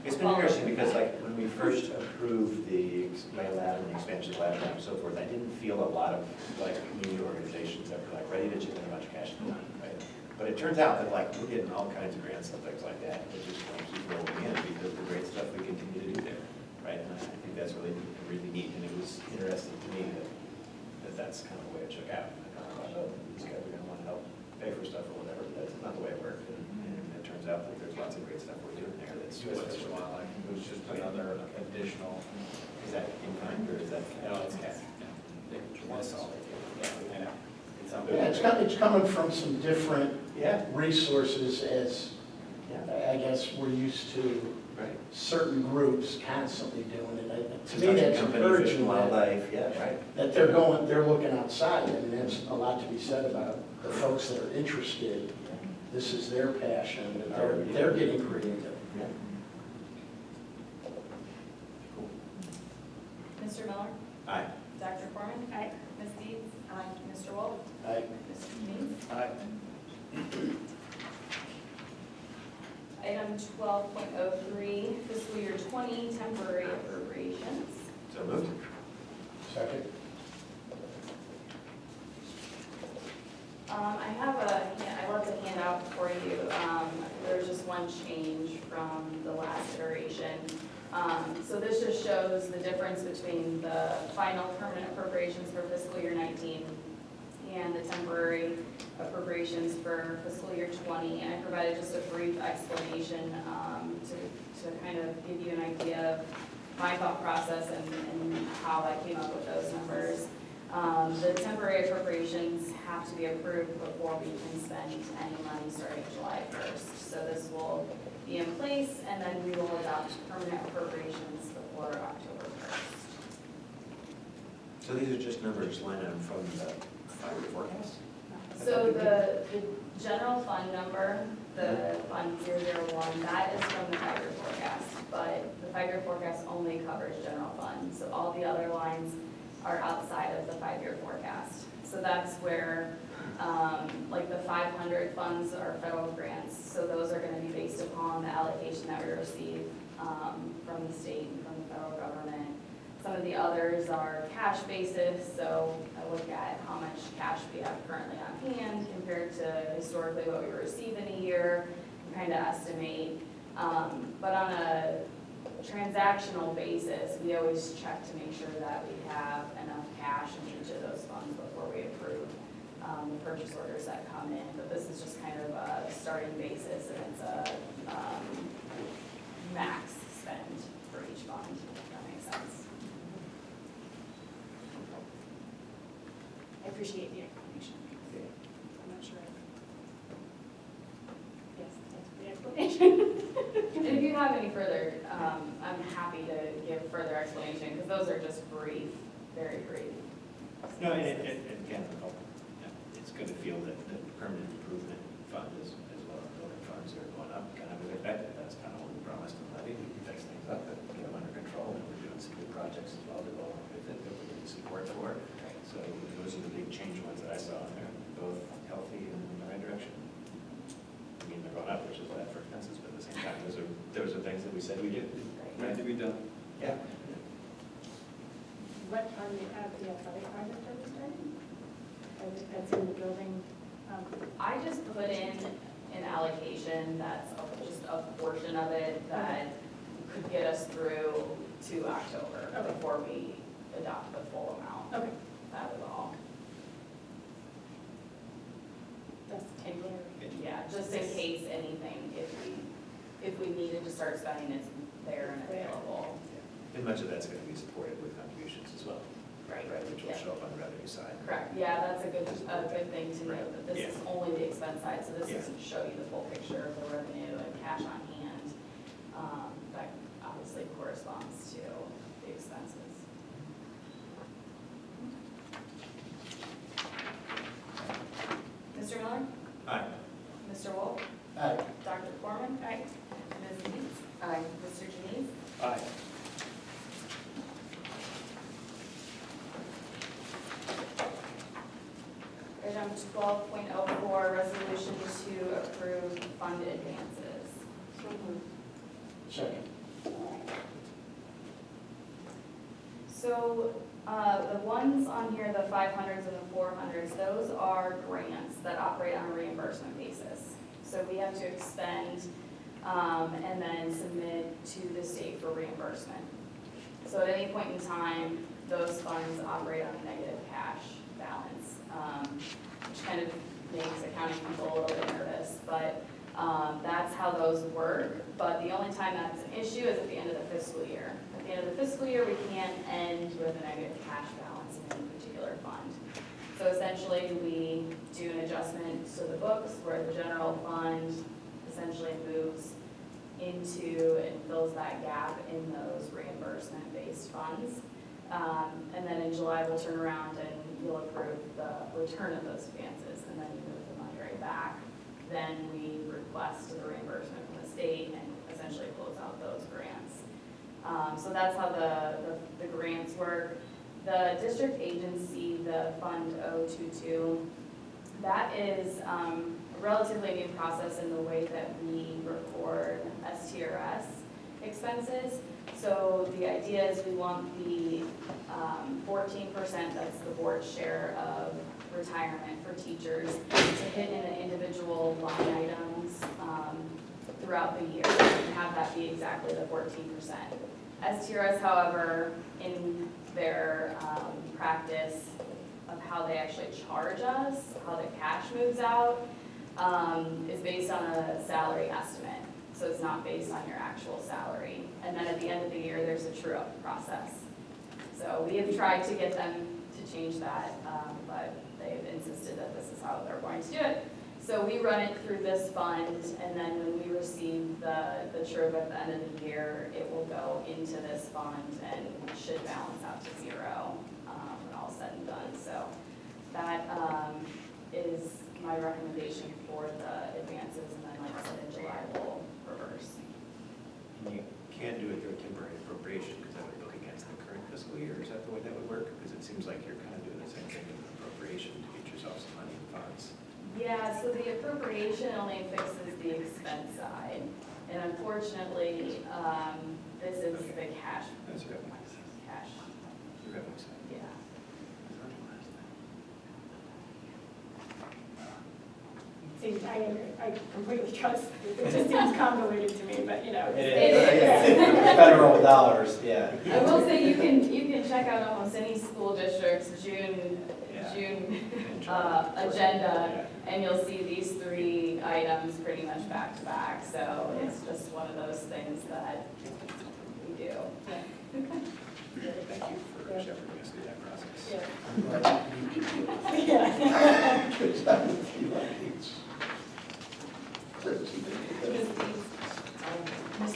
It's been interesting because like when we first approved the land lab and the expansion of the lab and so forth, I didn't feel a lot of like community organizations that were like ready to chip in a bunch of cash and money, right? But it turns out that like we're getting all kinds of grants and things like that that just want to keep rolling in because of the great stuff we continue to do there, right? And I think that's really neat, and it was interesting to me that that's kind of the way it shook out. I kind of thought, oh, these guys are going to want to help pay for stuff or whatever, but that's not the way it worked. And it turns out that there's lots of great stuff we're doing there that's U.S. Fish and Wildlife, it was just another additional, Is that in kind or is that? no, it's cash. That's all. Yeah, I know. It's Yeah, it's coming from some different Yeah, resources as, yeah, I guess, we're used to right. certain groups constantly doing it. To me, Construction that's company, Fish and encouraging that, Wildlife, yeah, right. that they're looking outside. I mean, that's a lot to be said about the folks that are interested. This is their passion, that they're getting creative. Yeah. Mr. Miller? Aye. Dr. Corman? Aye. Ms. Deeds? Aye. Mr. Wolf? I, Mr. Janice? Aye. Item 12.03, fiscal year 20 temporary appropriations. So moved. second. I left a handout for you. There's just one change from the last iteration. So this just shows the difference between the final permanent appropriations for fiscal year 19 and the temporary appropriations for fiscal year 20. And I provided just a brief explanation to kind of give you an idea of my thought process and how I came up with those numbers. The temporary appropriations have to be approved before we can spend any money starting July 1st. So this will be in place, and then we will adopt permanent appropriations before October 1st. So these are just numbers line item from the 5-year forecast? So the general fund number, the Fund 001, that is from the 5-year forecast, but the 5-year forecast only covers general fund. So all the other lines are outside of the 5-year forecast. So that's where, like the 500 funds are federal grants, so those are gonna be based upon the allocation that we receive from the state and from the federal government. Some of the others are cash basis, so I look at how much cash we have currently on hand compared to historically what we receive in a year, and kind of estimate. But on a transactional basis, we always check to make sure that we have enough cash in each of those funds before we approve the purchase orders that come in. But this is just kind of a starting basis, and it's a max spend for each fund, if that makes sense. I appreciate the explanation. I'm not sure. And if you have any further, I'm happy to give further explanation, because those are just brief, very brief. No, and again, it's good to feel that the permanent improvement fund as well as building funds are going up, kind of effective. That's kind of what we promised them, that we can fix things up and get them under control, and we're doing some good projects as well to go along with it that we need support for. So those are the big change ones that I saw in there, both healthy and in the right direction. I mean, they're going up, which is bad for expenses, but at the same time, those are things that we said we did. Right to be done. Yeah. What part of the athletic project are we starting? That's in the building. I just put in an allocation that's just a portion of it that could get us through to October Okay. before we adopt the full amount. Okay, That is all. that's temporary. Yeah, just in case anything, if we needed to start spending, it's there and available. And much of that's going to be supported with contributions as well, Right. which will Yeah. show up on the revenue side. Correct, yeah, that's a good thing to note, that this Yeah. is only the expense side, so this Yeah. doesn't show you the full picture of the revenue and cash on hand. That obviously corresponds to the expenses. Mr. Miller? Aye. Mr. Wolf? Aye. Dr. Foreman? Aye. Ms. Needs? Aye. Mr. Janice? Aye. Item 12.04, resolution to approve fund advances. Second. So the ones on here, the 500s and the 400s, those are grants that operate on a reimbursement basis. So we have to expend and then submit to the state for reimbursement. So at any point in time, those funds operate on a negative cash balance, which kind of makes accounting people a little bit nervous, but that's how those work. But the only time that's an issue is at the end of the fiscal year. At the end of the fiscal year, we can't end with a negative cash balance in any particular fund. So essentially, we do an adjustment to the books where the general fund essentially moves into and fills that gap in those reimbursement-based funds. And then in July, we'll turn around and you'll approve the return of those advances, and then you move the money right back. Then we request the reimbursement from the state and essentially close out those grants. So that's how the grants work. The district agency, the Fund 022, that is a relatively new process in the way that we record STRS expenses. So the idea is we want the 14%, that's the board's share of retirement for teachers, to hit in the individual line items throughout the year and have that be exactly the 14%. STRS, however, in their practice of how they actually charge us, how the cash moves out, is based on a salary estimate. So it's not based on your actual salary. And then at the end of the year, there's a true-up process. So we have tried to get them to change that, but they've insisted that this is how they're going to do it. So we run it through this fund, and then when we receive the true-up at the end of the year, it will go into this fund and should balance out to zero when all said and done. So that is my recommendation for the advances, and then like I said, in July, we'll reverse. And you can't do it through a temporary appropriation because that would look against the current fiscal year. Is that the way that would work? Because it seems like you're kind of doing the same thing with an appropriation to get yourself some money in funds. Yeah, so the appropriation only fixes the expense side, and unfortunately, this is the cash. That's your revenue. Cash, Your revenue side. yeah. See, I completely trust, it just seems convoluted to me, but you know. It is. Federal dollars, yeah. I will say, you can check out almost any school district's June agenda, and you'll see these three items pretty much back to back, so it's just one of those things that we do. Thank you for shepherding us through that process. Yeah. I'm glad you can do it. Yeah. Because that would be like each. Ms.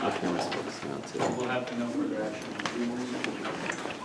Our camera's focusing on too. We'll have to know further action in 3 more weeks.